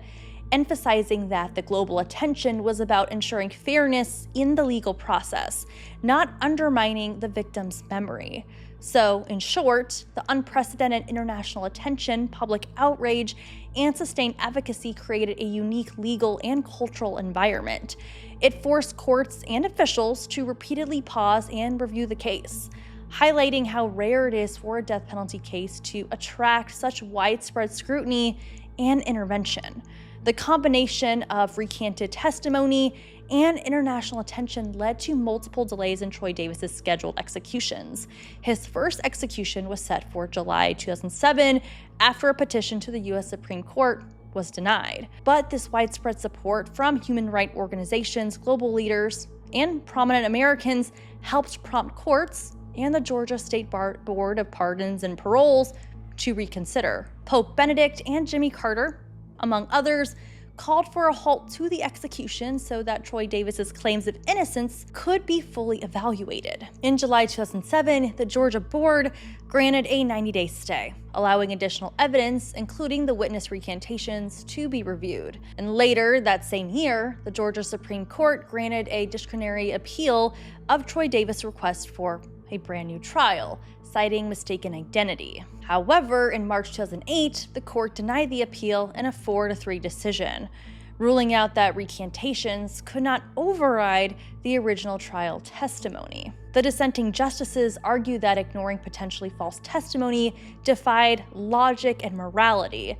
emphasizing that the global attention was about ensuring fairness in the legal process, not undermining the victim's memory. So, in short, the unprecedented international attention, public outrage, and sustained advocacy created a unique legal and cultural environment. It forced courts and officials to repeatedly pause and review the case, highlighting how rare it is for a death penalty case to attract such widespread scrutiny and intervention. The combination of recanted testimony and international attention led to multiple delays in Troy Davis's scheduled executions. His first execution was set for July 2007 after a petition to the U.S. Supreme Court was denied. But this widespread support from human rights organizations, global leaders, and prominent Americans helped prompt courts and the Georgia State Board of Pardons and Paroles to reconsider. Pope Benedict and Jimmy Carter, among others, called for a halt to the execution so that Troy Davis's claims of innocence could be fully evaluated. In July 2007, the Georgia board granted a 90-day stay, allowing additional evidence, including the witness recantations, to be reviewed. And later that same year, the Georgia Supreme Court granted a discretionary appeal of Troy Davis' request for a brand new trial, citing mistaken identity. However, in March 2008, the court denied the appeal in a 4-3 decision. ruling out that recantations could not override the original trial testimony. The dissenting justices argued that ignoring potentially false testimony defied logic and morality.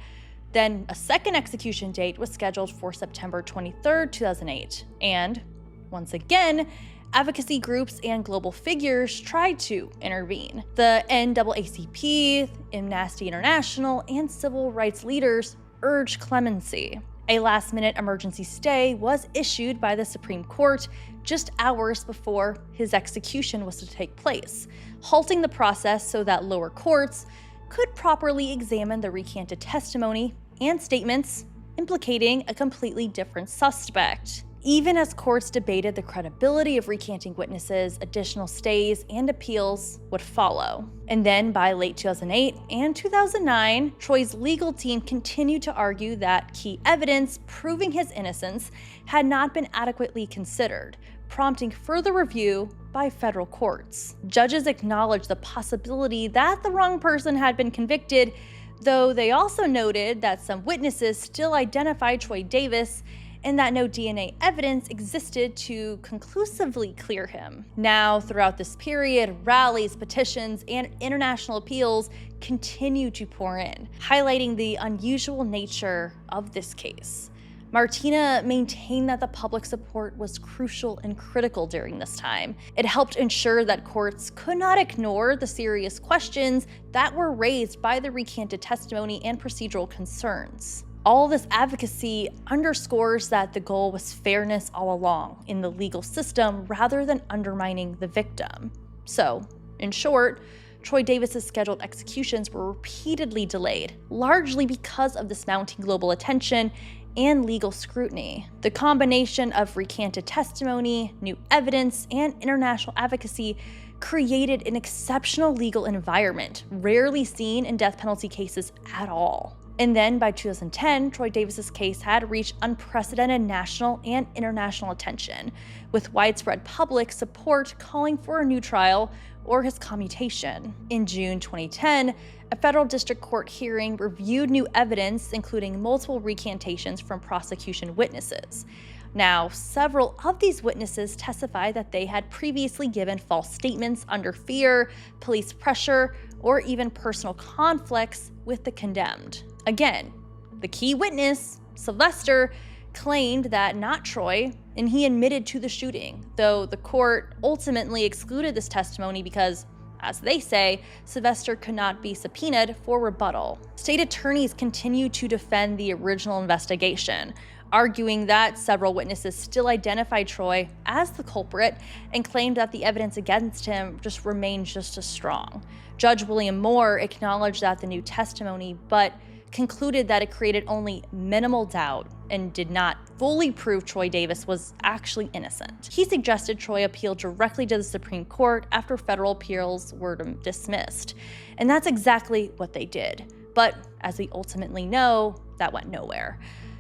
Then a second execution date was scheduled for September 23, 2008, and once again, advocacy groups and global figures tried to intervene. The NAACP, Amnesty International, and civil rights leaders urged clemency. A last-minute emergency stay was issued by the Supreme Court just hours before his execution was to take place, halting the process so that lower courts could properly examine the recanted testimony and statements implicating a completely different suspect. Even as courts debated the credibility of recanting witnesses, additional stays and appeals would follow. And then by late 2008 and 2009, Troy's legal team continued to argue that key evidence proving his innocence had not been adequately considered, prompting further review by federal courts. Judges acknowledged the possibility that the wrong person had been convicted, though they also noted that some witnesses still identified Troy Davis and that no DNA evidence existed to conclusively clear him. Now, throughout this period, rallies, petitions, and international appeals continue to pour in, highlighting the unusual nature of this case. Martina maintained that the public support was crucial and critical during this time. It helped ensure that courts could not ignore the serious questions that were raised by the recanted testimony and procedural concerns. All this advocacy underscores that the goal was fairness all along in the legal system rather than undermining the victim. So, in short, Troy Davis's scheduled executions were repeatedly delayed, largely because of this mounting global attention and legal scrutiny. The combination of recanted testimony, new evidence, and international advocacy created an exceptional legal environment, rarely seen in death penalty cases at all. And then by 2010, Troy Davis's case had reached unprecedented national and international attention, with widespread public support calling for a new trial or his commutation. In June 2010, a federal district court hearing reviewed new evidence, including multiple recantations from prosecution witnesses. Now, several of these witnesses testified that they had previously given false statements under fear, police pressure, or even personal conflicts with the condemned. Again, the key witness, Sylvester, claimed that not Troy, and he admitted to the shooting, though the court ultimately excluded this testimony because, as they say, Sylvester could not be subpoenaed for rebuttal. State attorneys continued to defend the original investigation, arguing that several witnesses still identified Troy as the culprit and claimed that the evidence against him just remained just as strong. Judge William Moore acknowledged that the new testimony, but concluded that it created only minimal doubt and did not fully prove Troy Davis was actually innocent. He suggested Troy appeal directly to the Supreme Court after federal appeals were dismissed. And that's exactly what they did. But as we ultimately know, that went nowhere.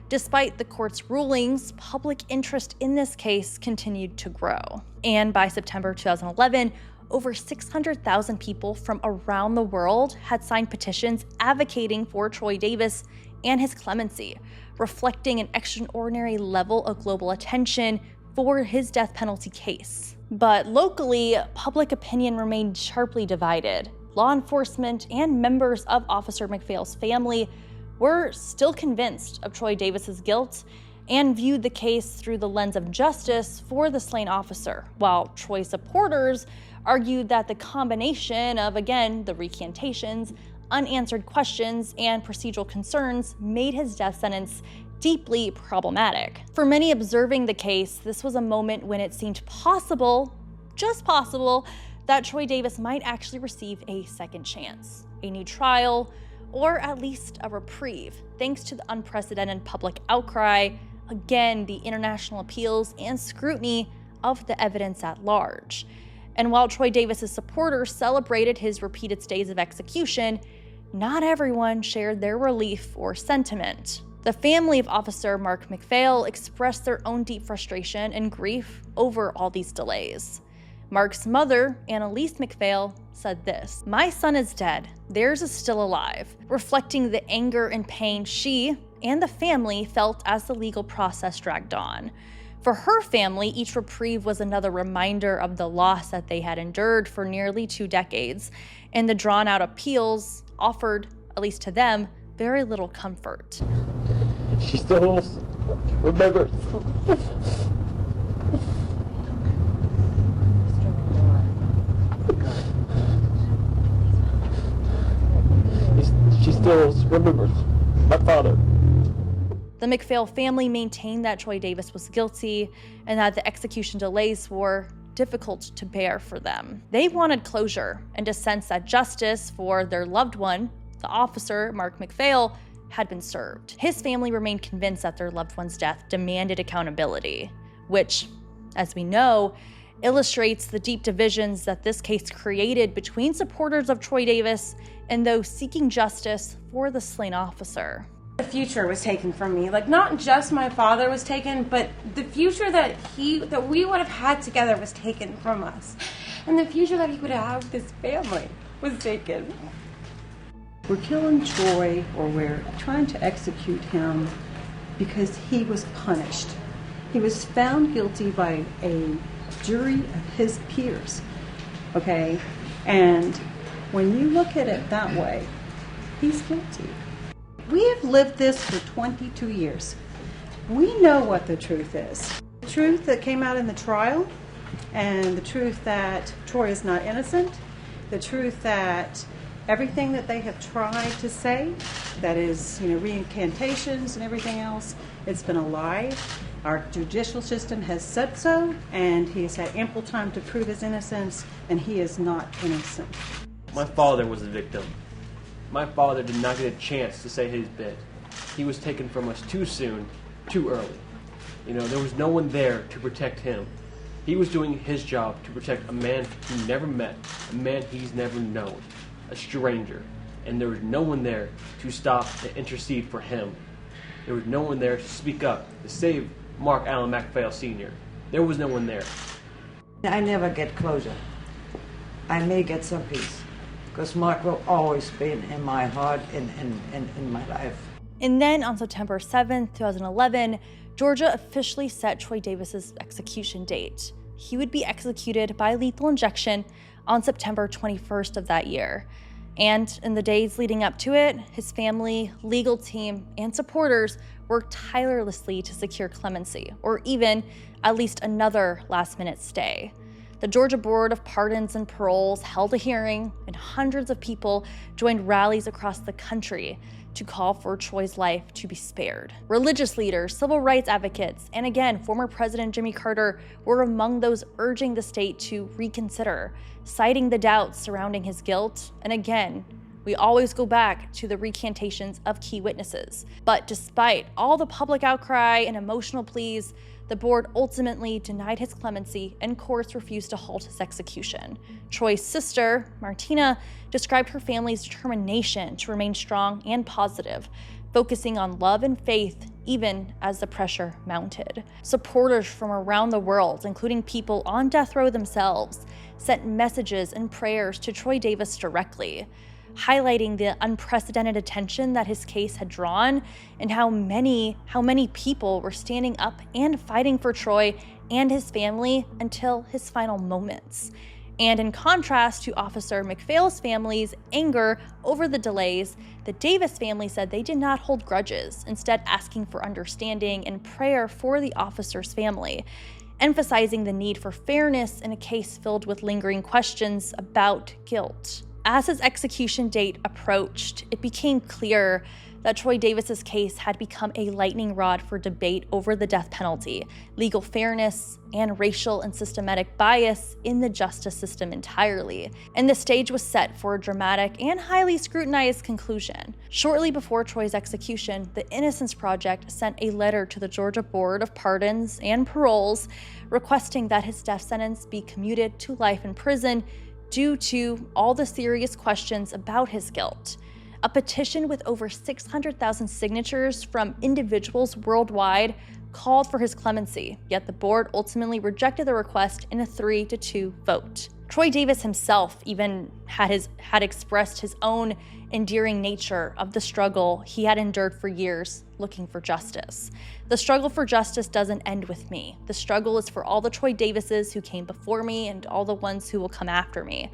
Despite the court's rulings, public interest in this case continued to grow. And by September 2011, over 600,000 people from around the world had signed petitions advocating for Troy Davis and his clemency, reflecting an extraordinary level of global attention for his death penalty case. But locally, public opinion remained sharply divided. Law enforcement and members of Officer McPhail's family were still convinced of Troy Davis's guilt and viewed the case through the lens of justice for the slain officer, while Troy supporters argued that the combination of, again, the recantations, unanswered questions, and procedural concerns made his death sentence deeply problematic. For many observing the case, this was a moment when it seemed possible, just possible, that Troy Davis might actually receive a second chance, a new trial, or at least a reprieve, thanks to the unprecedented public outcry, again, the international appeals and scrutiny of the evidence at large. And while Troy Davis's supporters celebrated his repeated stays of execution, not everyone shared their relief or sentiment. The family of Officer Mark McPhail expressed their own deep frustration and grief over all these delays. Mark's mother, Annalise McPhail, said this: "My son is dead. Theirs is still alive," reflecting the anger and pain she and the family felt as the legal process dragged on. For her family, each reprieve was another reminder of the loss that they had endured for nearly 2 decades, and the drawn-out appeals offered, at least to them, very little comfort. She still remembers. She still remembers my father. The McPhail family maintained that Troy Davis was guilty and that the execution delays were difficult to bear for them. They wanted closure and a sense that justice for their loved one, the officer, Mark McPhail, had been served. His family remained convinced that their loved one's death demanded accountability, which, as we know, illustrates the deep divisions that this case created between supporters of Troy Davis and those seeking justice for the slain officer. The future was taken from me. Like, not just my father was taken, but the future that we would have had together was taken from us. And the future that he would have with his family was taken. We're killing Troy, or we're trying to execute him because he was punished. He was found guilty by a jury of his peers, okay? And when you look at it that way, he's guilty. We have lived this for 22 years. We know what the truth is. The truth that came out in the trial, and the truth that Troy is not innocent, the truth that everything that they have tried to say, that is, recantations and everything else, it's been a lie. Our judicial system has said so, and he has had ample time to prove his innocence, and he is not innocent. My father was a victim. My father did not get a chance to say his bit. He was taken from us too soon, too early. There was no one there to protect him. He was doing his job to protect a man he never met, a man he's never known, a stranger. And there was no one there to stop and intercede for him. There was no one there to speak up, to save Mark Allen McPhail Sr. There was no one there. I never get closure. I may get some peace, because Mark will always be in my heart and in my life. And then on September 7th, 2011, Georgia officially set Troy Davis's execution date. He would be executed by lethal injection on September 21st of that year. And in the days leading up to it, his family, legal team, and supporters worked tirelessly to secure clemency, or even at least another last-minute stay. The Georgia Board of Pardons and Paroles held a hearing, and hundreds of people joined rallies across the country to call for Troy's life to be spared. Religious leaders, civil rights advocates, and again, former President Jimmy Carter were among those urging the state to reconsider, citing the doubts surrounding his guilt. And again, we always go back to the recantations of key witnesses. But despite all the public outcry and emotional pleas, the board ultimately denied his clemency, and courts refused to halt his execution. Troy's sister, Martina, described her family's determination to remain strong and positive, focusing on love and faith even as the pressure mounted. Supporters from around the world, including people on death row themselves, sent messages and prayers to Troy Davis directly, highlighting the unprecedented attention that his case had drawn and how many people were standing up and fighting for Troy and his family until his final moments. And in contrast to Officer McPhail's family's anger over the delays, the Davis family said they did not hold grudges, instead asking for understanding and prayer for the officer's family, emphasizing the need for fairness in a case filled with lingering questions about guilt. As his execution date approached, it became clear that Troy Davis's case had become a lightning rod for debate over the death penalty, legal fairness, and racial and systematic bias in the justice system entirely. And the stage was set for a dramatic and highly scrutinized conclusion. Shortly before Troy's execution, the Innocence Project sent a letter to the Georgia Board of Pardons and Paroles requesting that his death sentence be commuted to life in prison due to all the serious questions about his guilt. A petition with over 600,000 signatures from individuals worldwide called for his clemency, yet the board ultimately rejected the request in a 3-2 vote. Troy Davis himself even had expressed his own endearing nature of the struggle he had endured for years looking for justice. The struggle for justice doesn't end with me. The struggle is for all the Troy Davises who came before me and all the ones who will come after me.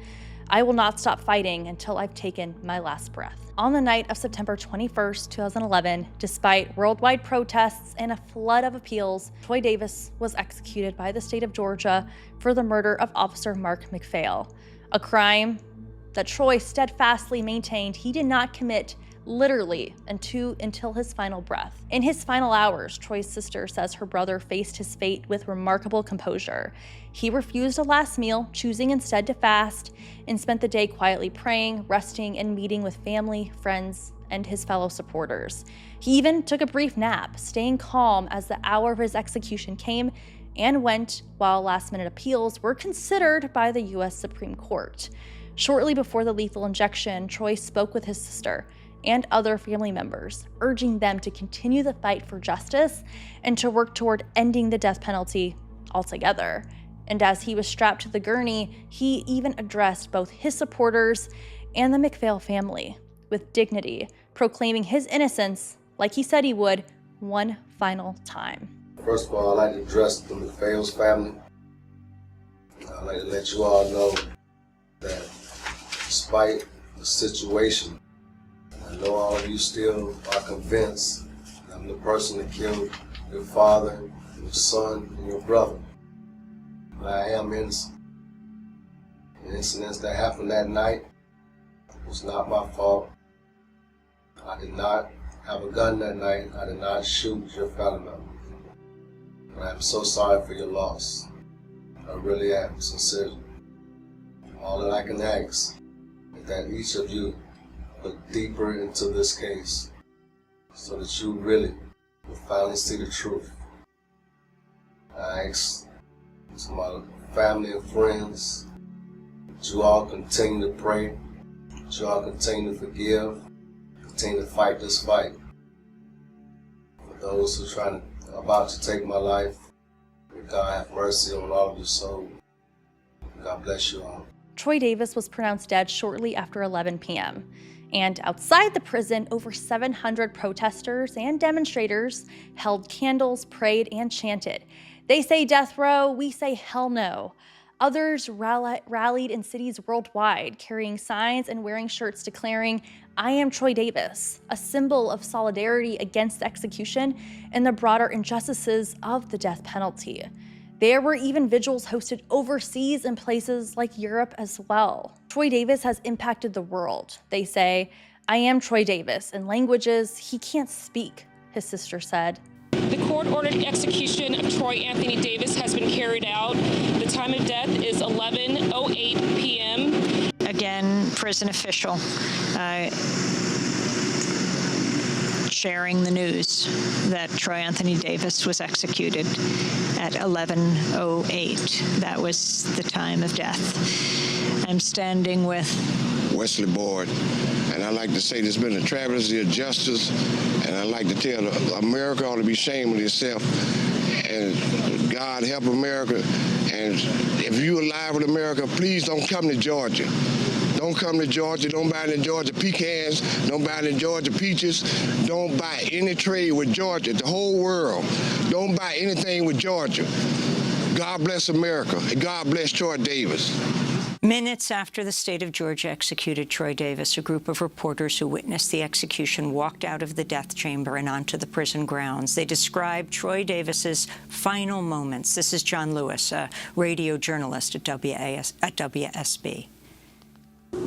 I will not stop fighting until I've taken my last breath. On the night of September 21st, 2011, despite worldwide protests and a flood of appeals, Troy Davis was executed by the state of Georgia for the murder of Officer Mark McPhail, a crime that Troy steadfastly maintained he did not commit literally until his final breath. In his final hours, Troy's sister says her brother faced his fate with remarkable composure. He refused a last meal, choosing instead to fast, and spent the day quietly praying, resting, and meeting with family, friends, and his fellow supporters. He even took a brief nap, staying calm as the hour of his execution came and went while last-minute appeals were considered by the U.S. Supreme Court. Shortly before the lethal injection, Troy spoke with his sister and other family members, urging them to continue the fight for justice and to work toward ending the death penalty altogether. And as he was strapped to the gurney, he even addressed both his supporters and the McPhail family with dignity, proclaiming his innocence, like he said he would, one final time. First of all, I'd like to address the McPhail's family. I'd like to let you all know that despite the situation, I know all of you still are convinced that I'm the person that killed your father, your son, and your brother. But I am innocent. The incidents that happened that night was not my fault. I did not have a gun that night. I did not shoot your family member. But I'm so sorry for your loss. I really am, sincerely. All that I can ask is that each of you look deeper into this case so that you really will finally see the truth. I ask to my family and friends that you all continue to pray, that you all continue to forgive, continue to fight this fight. For those who are about to take my life, may God have mercy on all of your souls. God bless you all. Troy Davis was pronounced dead shortly after 11 p.m. And outside the prison, over 700 protesters and demonstrators held candles, prayed, and chanted. They say death row, we say hell no. Others rallied in cities worldwide, carrying signs and wearing shirts declaring, I am Troy Davis, a symbol of solidarity against execution and the broader injustices of the death penalty. There were even vigils hosted overseas in places like Europe as well. Troy Davis has impacted the world. They say, I am Troy Davis, in languages he can't speak, his sister said. The court-ordered execution of Troy Anthony Davis has been carried out. The time of death is 11:08 p.m. Again, prison official sharing the news that Troy Anthony Davis was executed at 11:08. That was the time of death. I'm standing with Wesley Board, and I'd like to say there's been a travesty of justice, and I'd like to tell America ought to be ashamed of itself, and God help America, and if you're alive with America, please don't come to Georgia. Don't come to Georgia. Don't buy any Georgia pecans. Don't buy any Georgia peaches. Don't buy any trade with Georgia, the whole world. Don't buy anything with Georgia. God bless America, and God bless Troy Davis. Minutes after the state of Georgia executed Troy Davis, a group of reporters who witnessed the execution walked out of the death chamber and onto the prison grounds. They described Troy Davis's final moments. This is John Lewis, a radio journalist at WSB.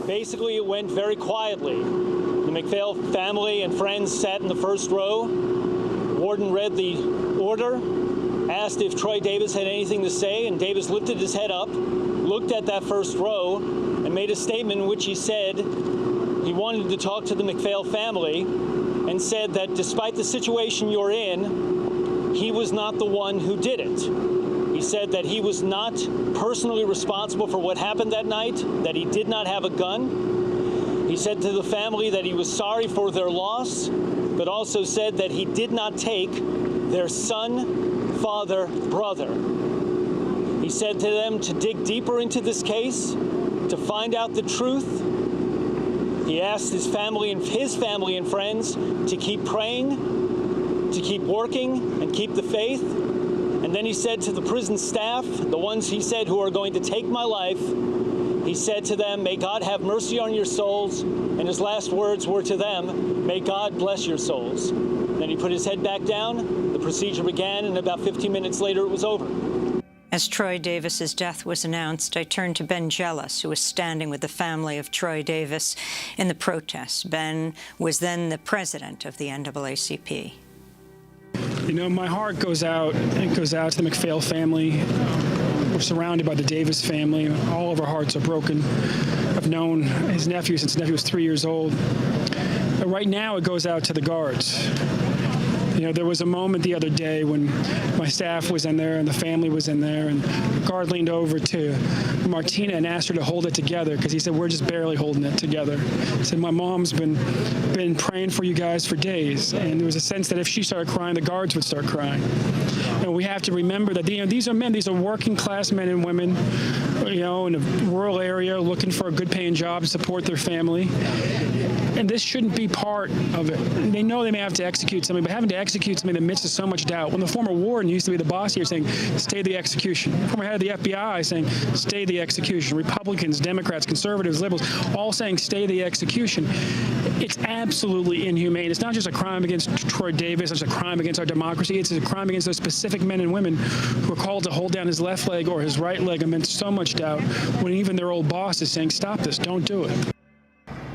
Basically, it went very quietly. The McPhail family and friends sat in the first row. Warden read the order, asked if Troy Davis had anything to say, and Davis lifted his head up, looked at that first row, and made a statement in which he said he wanted to talk to the McPhail family and said that despite the situation you're in, he was not the one who did it. He said that he was not personally responsible for what happened that night, that he did not have a gun. He said to the family that he was sorry for their loss, but also said that he did not take their son, father, brother. He said to them to dig deeper into this case, to find out the truth. He asked his family and friends to keep praying, to keep working, and keep the faith. And then he said to the prison staff, the ones he said who are going to take my life, he said to them, may God have mercy on your souls. And his last words were to them, may God bless your souls. Then he put his head back down, the procedure began, and about 15 minutes later it was over. As Troy Davis's death was announced, I turned to Ben Jealous, who was standing with the family of Troy Davis in the protests. Ben was then the president of the NAACP. You know, my heart goes out. It goes out to the McPhail family. We're surrounded by the Davis family. All of our hearts are broken. I've known his nephew since his nephew was 3 years old. But right now, it goes out to the guards. You know, there was a moment the other day when my staff was in there and the family was in there, and the guard leaned over to Martina and asked her to hold it together because he said, we're just barely holding it together. He said, my mom's been praying for you guys for days, and there was a sense that if she started crying, the guards would start crying. And we have to remember that, you know, these are men, these are working class men and women, you know, in a rural area looking for a good paying job to support their family. And this shouldn't be part of it. They know they may have to execute somebody, but having to execute somebody in the midst of so much doubt. When the former warden used to be the boss here saying, stay the execution. The former head of the FBI saying, stay the execution. Republicans, Democrats, conservatives, liberals, all saying, stay the execution. It's absolutely inhumane. It's not just a crime against Troy Davis. It's a crime against our democracy. It's a crime against those specific men and women who are called to hold down his left leg or his right leg amidst so much doubt when even their old boss is saying, stop this, don't do it.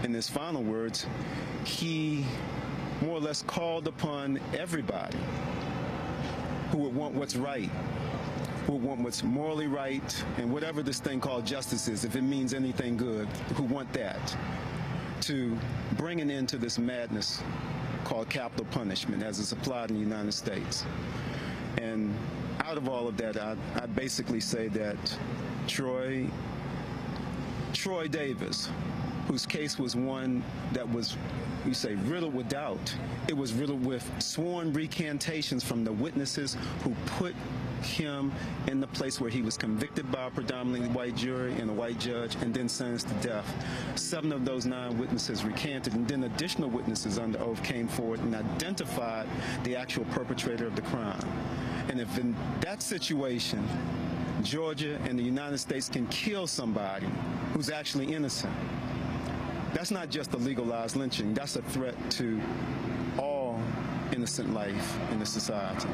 In his final words, he more or less called upon everybody who would want what's right, who would want what's morally right, and whatever this thing called justice is, if it means anything good, who want that, to bring an end to this madness called capital punishment as it's applied in the United States. And out of all of that, I basically say that Troy Davis, whose case was one that was, we say, riddled with doubt. It was riddled with sworn recantations from the witnesses who put him in the place where he was convicted by a predominantly white jury and a white judge and then sentenced to death. 7 of those 9 witnesses recanted, and then additional witnesses under oath came forward and identified the actual perpetrator of the crime. And if in that situation, Georgia and the United States can kill somebody who's actually innocent, that's not just a legalized lynching. That's a threat to all innocent life in this society.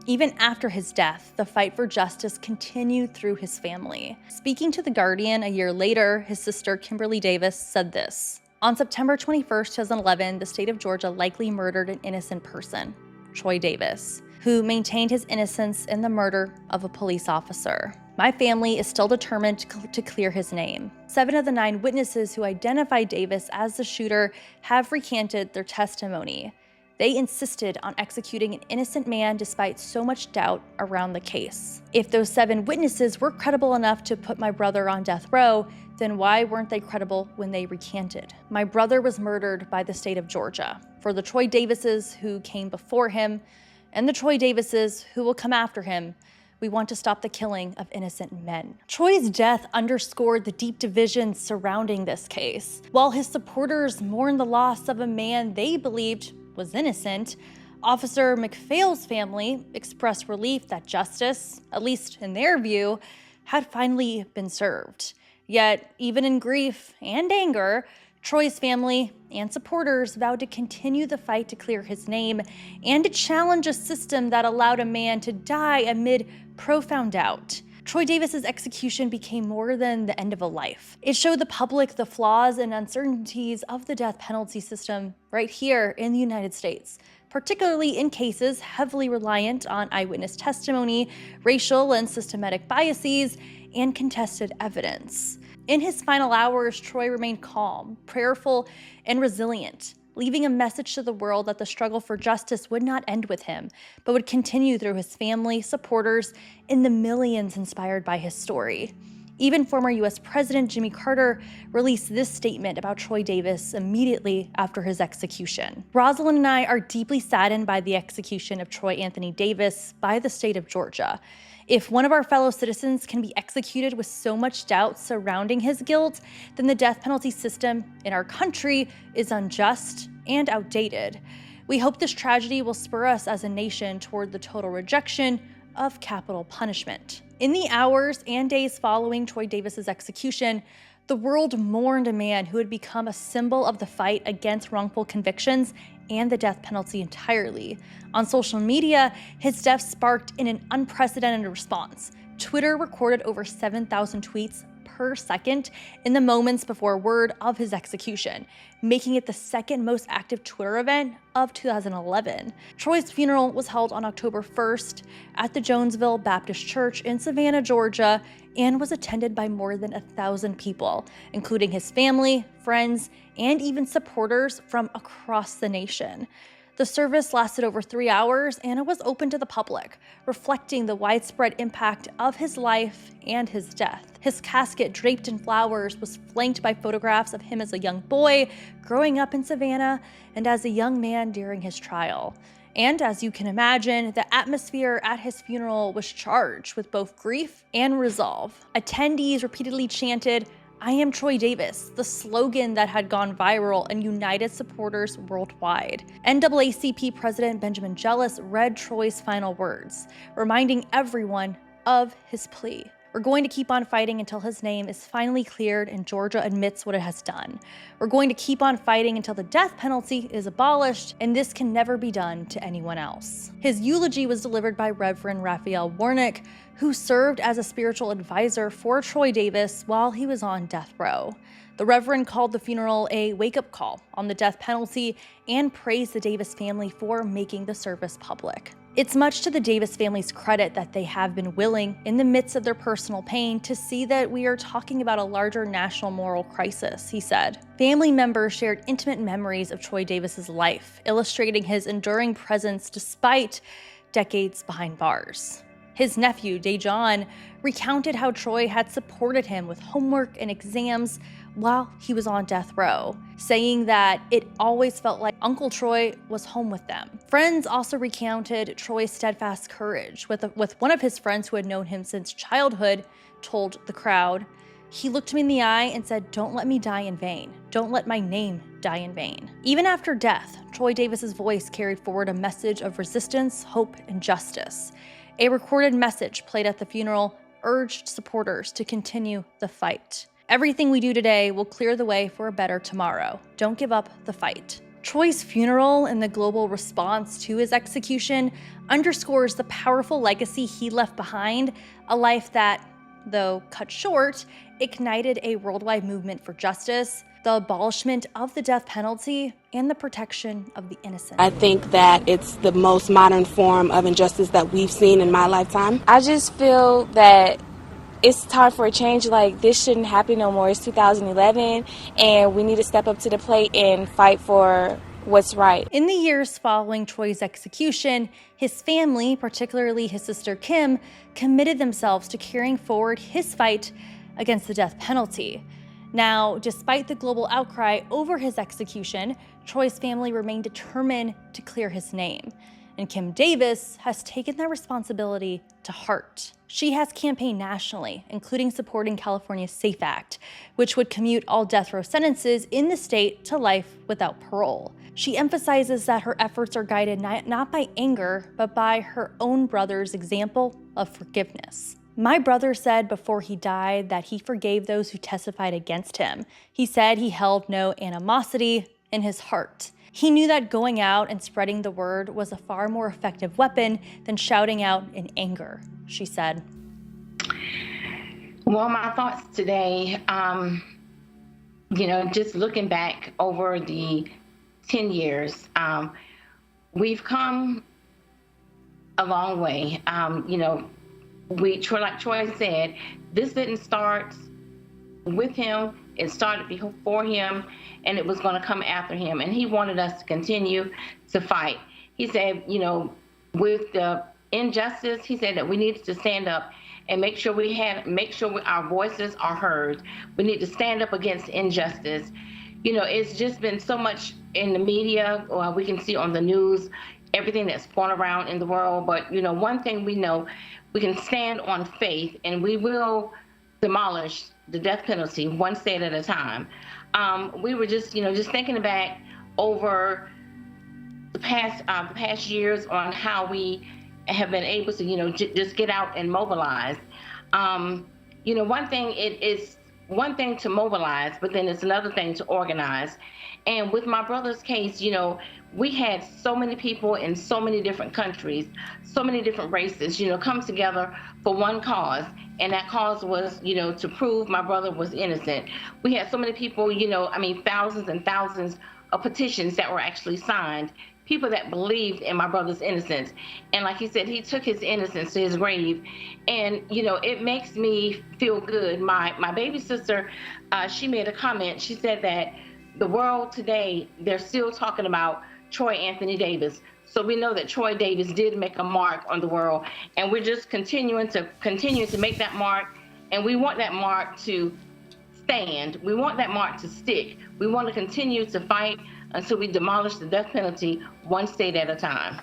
Even after his death, the fight for justice continued through his family. Speaking to The Guardian a year later, his sister Kimberly Davis said this: on September 21st, 2011, the state of Georgia likely murdered an innocent person, Troy Davis, who maintained his innocence in the murder of a police officer. My family is still determined to clear his name. 7 of the 9 witnesses who identified Davis as the shooter have recanted their testimony. They insisted on executing an innocent man despite so much doubt around the case. If those 7 witnesses were credible enough to put my brother on death row, then why weren't they credible when they recanted? My brother was murdered by the state of Georgia. For the Troy Davises who came before him, and the Troy Davises who will come after him, we want to stop the killing of innocent men. Troy's death underscored the deep divisions surrounding this case. While his supporters mourned the loss of a man they believed was innocent, Officer McPhail's family expressed relief that justice, at least in their view, had finally been served. Yet, even in grief and anger, Troy's family and supporters vowed to continue the fight to clear his name and to challenge a system that allowed a man to die amid profound doubt. Troy Davis's execution became more than the end of a life. It showed the public the flaws and uncertainties of the death penalty system right here in the United States, particularly in cases heavily reliant on eyewitness testimony, racial and systematic biases, and contested evidence. In his final hours, Troy remained calm, prayerful, and resilient, leaving a message to the world that the struggle for justice would not end with him, but would continue through his family, supporters, and the millions inspired by his story. Even former US President Jimmy Carter released this statement about Troy Davis immediately after his execution. Rosalind and I are deeply saddened by the execution of Troy Anthony Davis by the state of Georgia. If one of our fellow citizens can be executed with so much doubt surrounding his guilt, then the death penalty system in our country is unjust and outdated. We hope this tragedy will spur us as a nation toward the total rejection of capital punishment. In the hours and days following Troy Davis's execution, the world mourned a man who had become a symbol of the fight against wrongful convictions and the death penalty entirely. On social media, his death sparked an unprecedented response. Twitter recorded over 7,000 tweets per second in the moments before word of his execution, making it the second most active Twitter event of 2011. Troy's funeral was held on October 1st at the Jonesville Baptist Church in Savannah, Georgia, and was attended by more than 1,000 people, including his family, friends, and even supporters from across the nation. The service lasted over 3 hours and it was open to the public, reflecting the widespread impact of his life and his death. His casket, draped in flowers, was flanked by photographs of him as a young boy, growing up in Savannah, and as a young man during his trial. And as you can imagine, the atmosphere at his funeral was charged with both grief and resolve. Attendees repeatedly chanted, "I am Troy Davis," the slogan that had gone viral and united supporters worldwide. NAACP President Benjamin Jealous read Troy's final words, reminding everyone of his plea. "We're going to keep on fighting until his name is finally cleared and Georgia admits what it has done. We're going to keep on fighting until the death penalty is abolished, and this can never be done to anyone else." His eulogy was delivered by Reverend Raphael Warnick, who served as a spiritual advisor for Troy Davis while he was on death row. The Reverend called the funeral a wake-up call on the death penalty and praised the Davis family for making the service public. "It's much to the Davis family's credit that they have been willing, in the midst of their personal pain, to see that we are talking about a larger national moral crisis," he said. Family members shared intimate memories of Troy Davis's life, illustrating his enduring presence despite decades behind bars. His nephew, Dejon, recounted how Troy had supported him with homework and exams while he was on death row, saying that it always felt like Uncle Troy was home with them. Friends also recounted Troy's steadfast courage, with one of his friends who had known him since childhood told the crowd, "He looked me in the eye and said, 'Don't let me die in vain. Don't let my name die in vain.'" Even after death, Troy Davis's voice carried forward a message of resistance, hope, and justice. A recorded message played at the funeral urged supporters to continue the fight. "Everything we do today will clear the way for a better tomorrow. Don't give up the fight." Troy's funeral and the global response to his execution underscores the powerful legacy he left behind, a life that, though cut short, ignited a worldwide movement for justice, the abolishment of the death penalty, and the protection of the innocent. I think that it's the most modern form of injustice that we've seen in my lifetime. I just feel that it's time for a change. Like, this shouldn't happen no more. It's 2011, and we need to step up to the plate and fight for what's right. In the years following Troy's execution, his family, particularly his sister Kim, committed themselves to carrying forward his fight against the death penalty. Now, despite the global outcry over his execution, Troy's family remained determined to clear his name. And Kim Davis has taken that responsibility to heart. She has campaigned nationally, including supporting California's SAFE Act, which would commute all death row sentences in the state to life without parole. She emphasizes that her efforts are guided not by anger, but by her own brother's example of forgiveness. "My brother said before he died that he forgave those who testified against him. He said he held no animosity in his heart. He knew that going out and spreading the word was a far more effective weapon than shouting out in anger," she said. Well, my thoughts today, just looking back over the 10 years, we've come a long way. Like Troy said, this didn't start with him. It started before him, and it was going to come after him. And he wanted us to continue to fight. He said, with the injustice, he said that we needed to stand up and make sure our voices are heard. We need to stand up against injustice. You know, it's just been so much in the media, or we can see on the news, everything that's going around in the world. But, you know, one thing we know, we can stand on faith, and we will demolish the death penalty one state at a time. We were just thinking back over the past years on how we have been able to, just get out and mobilize. One thing to mobilize, but then it's another thing to organize. And with my brother's case, we had so many people in so many different countries, so many different races, come together for one cause. And that cause was, to prove my brother was innocent. We had so many people, thousands and thousands of petitions that were actually signed, people that believed in my brother's innocence. And like he said, he took his innocence to his grave. And, it makes me feel good. My baby sister, she made a comment. She said that the world today, they're still talking about Troy Anthony Davis. So we know that Troy Davis did make a mark on the world. And we're just continuing to make that mark. And we want that mark to stand. We want that mark to stick. We want to continue to fight until we demolish the death penalty one state at a time.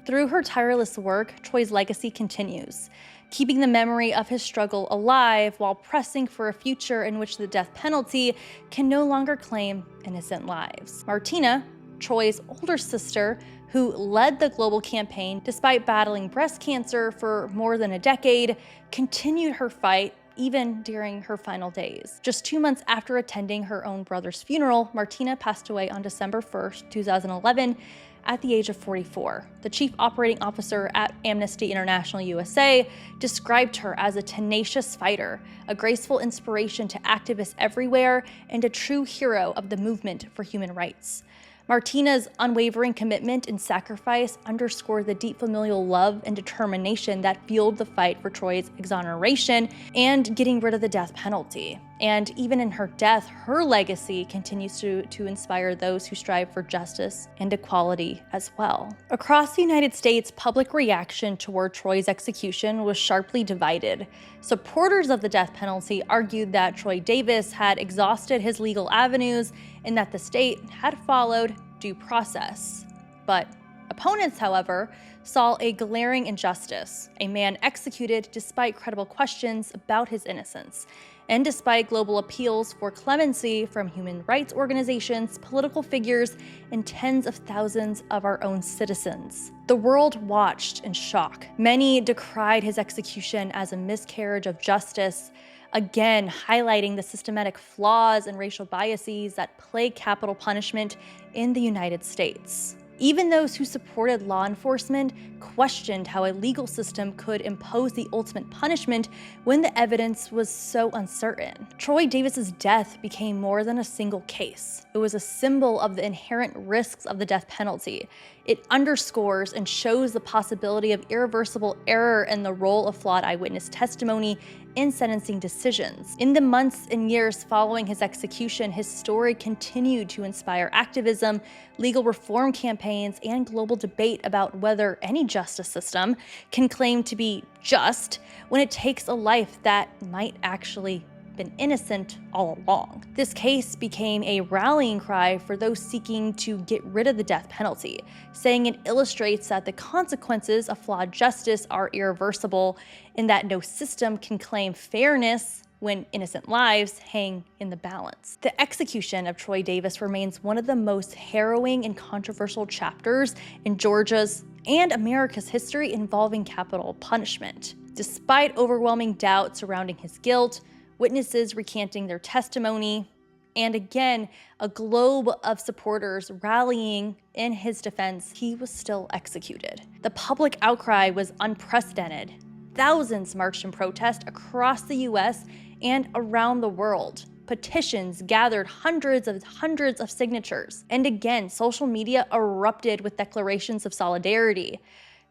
Through her tireless work, Troy's legacy continues, keeping the memory of his struggle alive while pressing for a future in which the death penalty can no longer claim innocent lives. Martina, Troy's older sister, who led the global campaign despite battling breast cancer for more than a decade, continued her fight even during her final days. Just 2 months after attending her own brother's funeral, Martina passed away on December 1st, 2011, at the age of 44. The chief operating officer at Amnesty International USA described her as a tenacious fighter, a graceful inspiration to activists everywhere, and a true hero of the movement for human rights. Martina's unwavering commitment and sacrifice underscore the deep familial love and determination that fueled the fight for Troy's exoneration and getting rid of the death penalty. And even in her death, her legacy continues to inspire those who strive for justice and equality as well. Across the United States, public reaction toward Troy's execution was sharply divided. Supporters of the death penalty argued that Troy Davis had exhausted his legal avenues and that the state had followed due process. But opponents, however, saw a glaring injustice: a man executed despite credible questions about his innocence, and despite global appeals for clemency from human rights organizations, political figures, and tens of thousands of our own citizens. The world watched in shock. Many decried his execution as a miscarriage of justice, again highlighting the systematic flaws and racial biases that plague capital punishment in the United States. Even those who supported law enforcement questioned how a legal system could impose the ultimate punishment when the evidence was so uncertain. Troy Davis's death became more than a single case. It was a symbol of the inherent risks of the death penalty. It underscores and shows the possibility of irreversible error and the role of flawed eyewitness testimony in sentencing decisions. In the months and years following his execution, his story continued to inspire activism, legal reform campaigns, and global debate about whether any justice system can claim to be just when it takes a life that might actually been innocent all along. This case became a rallying cry for those seeking to get rid of the death penalty, saying it illustrates that the consequences of flawed justice are irreversible and that no system can claim fairness when innocent lives hang in the balance. The execution of Troy Davis remains one of the most harrowing and controversial chapters in Georgia's and America's history involving capital punishment. Despite overwhelming doubt surrounding his guilt, witnesses recanting their testimony, and again, a globe of supporters rallying in his defense, he was still executed. The public outcry was unprecedented. Thousands marched in protest across the US and around the world. Petitions gathered hundreds of signatures. And again, social media erupted with declarations of solidarity,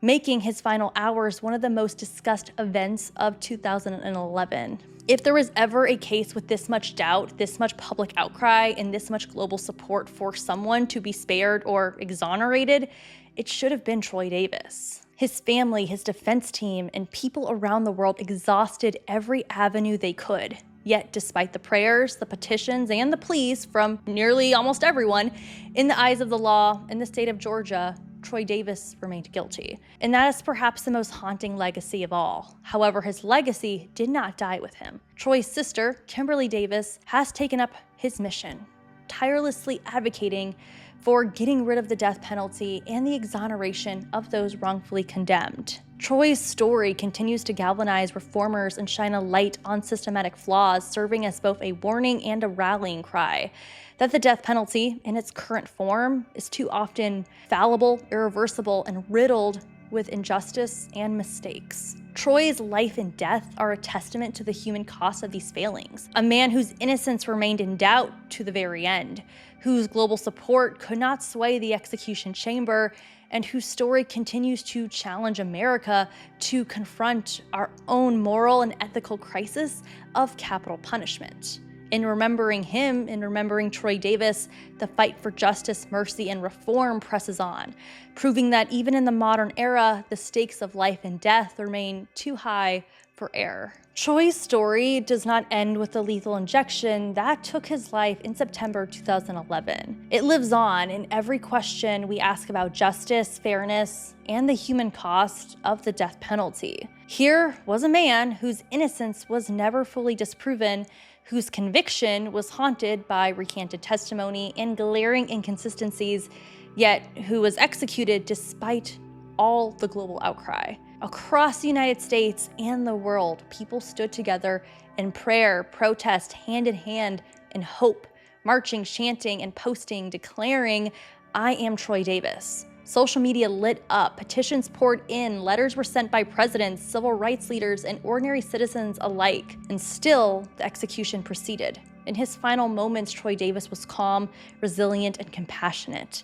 making his final hours one of the most discussed events of 2011. If there was ever a case with this much doubt, this much public outcry, and this much global support for someone to be spared or exonerated, it should have been Troy Davis. His family, his defense team, and people around the world exhausted every avenue they could. Yet, despite the prayers, the petitions, and the pleas from nearly almost everyone, in the eyes of the law in the state of Georgia, Troy Davis remained guilty. And that is perhaps the most haunting legacy of all. However, his legacy did not die with him. Troy's sister, Kimberly Davis, has taken up his mission, tirelessly advocating for getting rid of the death penalty and the exoneration of those wrongfully condemned. Troy's story continues to galvanize reformers and shine a light on systematic flaws, serving as both a warning and a rallying cry that the death penalty in its current form is too often fallible, irreversible, and riddled with injustice and mistakes. Troy's life and death are a testament to the human cost of these failings. A man whose innocence remained in doubt to the very end, whose global support could not sway the execution chamber, and whose story continues to challenge America to confront our own moral and ethical crisis of capital punishment. In remembering him, in remembering Troy Davis, the fight for justice, mercy, and reform presses on, proving that even in the modern era, the stakes of life and death remain too high for error. Troy's story does not end with the lethal injection that took his life in September 2011. It lives on in every question we ask about justice, fairness, and the human cost of the death penalty. Here was a man whose innocence was never fully disproven, whose conviction was haunted by recanted testimony and glaring inconsistencies, yet who was executed despite all the global outcry. Across the United States and the world, people stood together in prayer, protest, hand in hand, in hope, marching, chanting, and posting, declaring, "I am Troy Davis." Social media lit up, petitions poured in, letters were sent by presidents, civil rights leaders, and ordinary citizens alike. And still, the execution proceeded. In his final moments, Troy Davis was calm, resilient, and compassionate.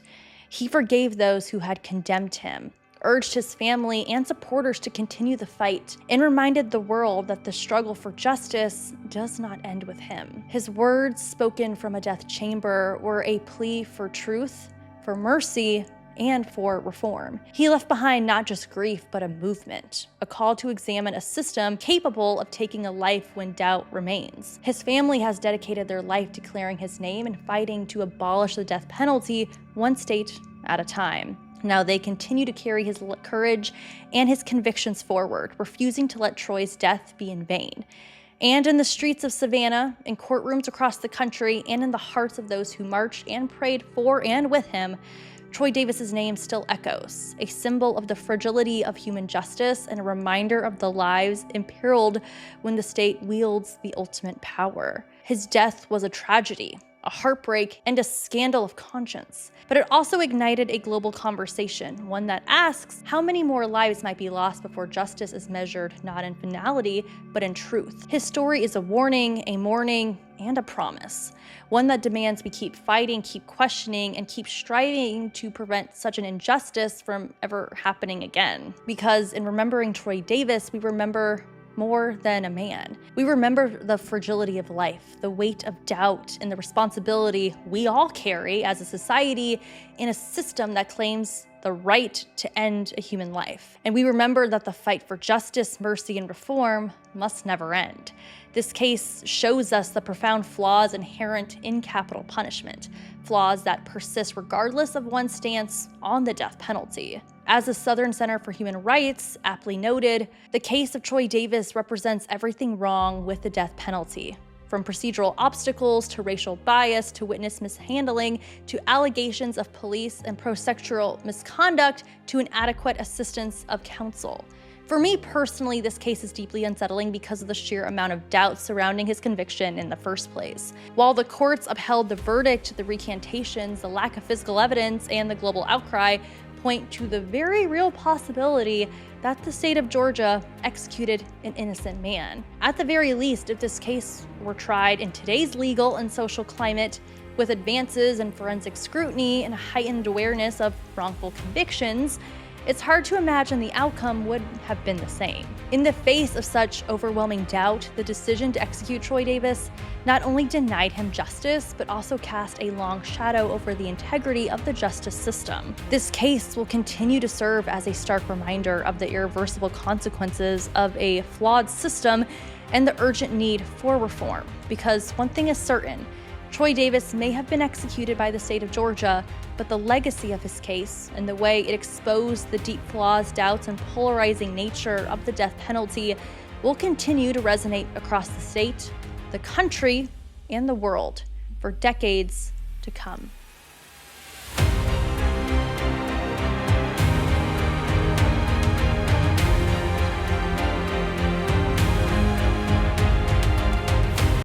He forgave those who had condemned him, urged his family and supporters to continue the fight, and reminded the world that the struggle for justice does not end with him. His words, spoken from a death chamber, were a plea for truth, for mercy, and for reform. He left behind not just grief, but a movement, a call to examine a system capable of taking a life when doubt remains. His family has dedicated their life declaring his name and fighting to abolish the death penalty one state at a time. Now they continue to carry his courage and his convictions forward, refusing to let Troy's death be in vain. And in the streets of Savannah, in courtrooms across the country, and in the hearts of those who marched and prayed for and with him, Troy Davis's name still echoes, a symbol of the fragility of human justice and a reminder of the lives imperiled when the state wields the ultimate power. His death was a tragedy, a heartbreak, and a scandal of conscience. But it also ignited a global conversation, one that asks how many more lives might be lost before justice is measured not in finality, but in truth. His story is a warning, a mourning, and a promise, one that demands we keep fighting, keep questioning, and keep striving to prevent such an injustice from ever happening again. Because in remembering Troy Davis, we remember more than a man. We remember the fragility of life, the weight of doubt, and the responsibility we all carry as a society in a system that claims the right to end a human life. And we remember that the fight for justice, mercy, and reform must never end. This case shows us the profound flaws inherent in capital punishment, flaws that persist regardless of one's stance on the death penalty. As the Southern Center for Human Rights aptly noted, the case of Troy Davis represents everything wrong with the death penalty, from procedural obstacles to racial bias to witness mishandling to allegations of police and procedural misconduct to inadequate assistance of counsel. For me personally, this case is deeply unsettling because of the sheer amount of doubt surrounding his conviction in the first place. While the courts upheld the verdict, the recantations, the lack of physical evidence, and the global outcry point to the very real possibility that the state of Georgia executed an innocent man. At the very least, if this case were tried in today's legal and social climate, with advances in forensic scrutiny and a heightened awareness of wrongful convictions, it's hard to imagine the outcome would have been the same. In the face of such overwhelming doubt, the decision to execute Troy Davis not only denied him justice, but also cast a long shadow over the integrity of the justice system. This case will continue to serve as a stark reminder of the irreversible consequences of a flawed system and the urgent need for reform. Because one thing is certain, Troy Davis may have been executed by the state of Georgia, but the legacy of his case and the way it exposed the deep flaws, doubts, and polarizing nature of the death penalty will continue to resonate across the state, the country, and the world for decades to come.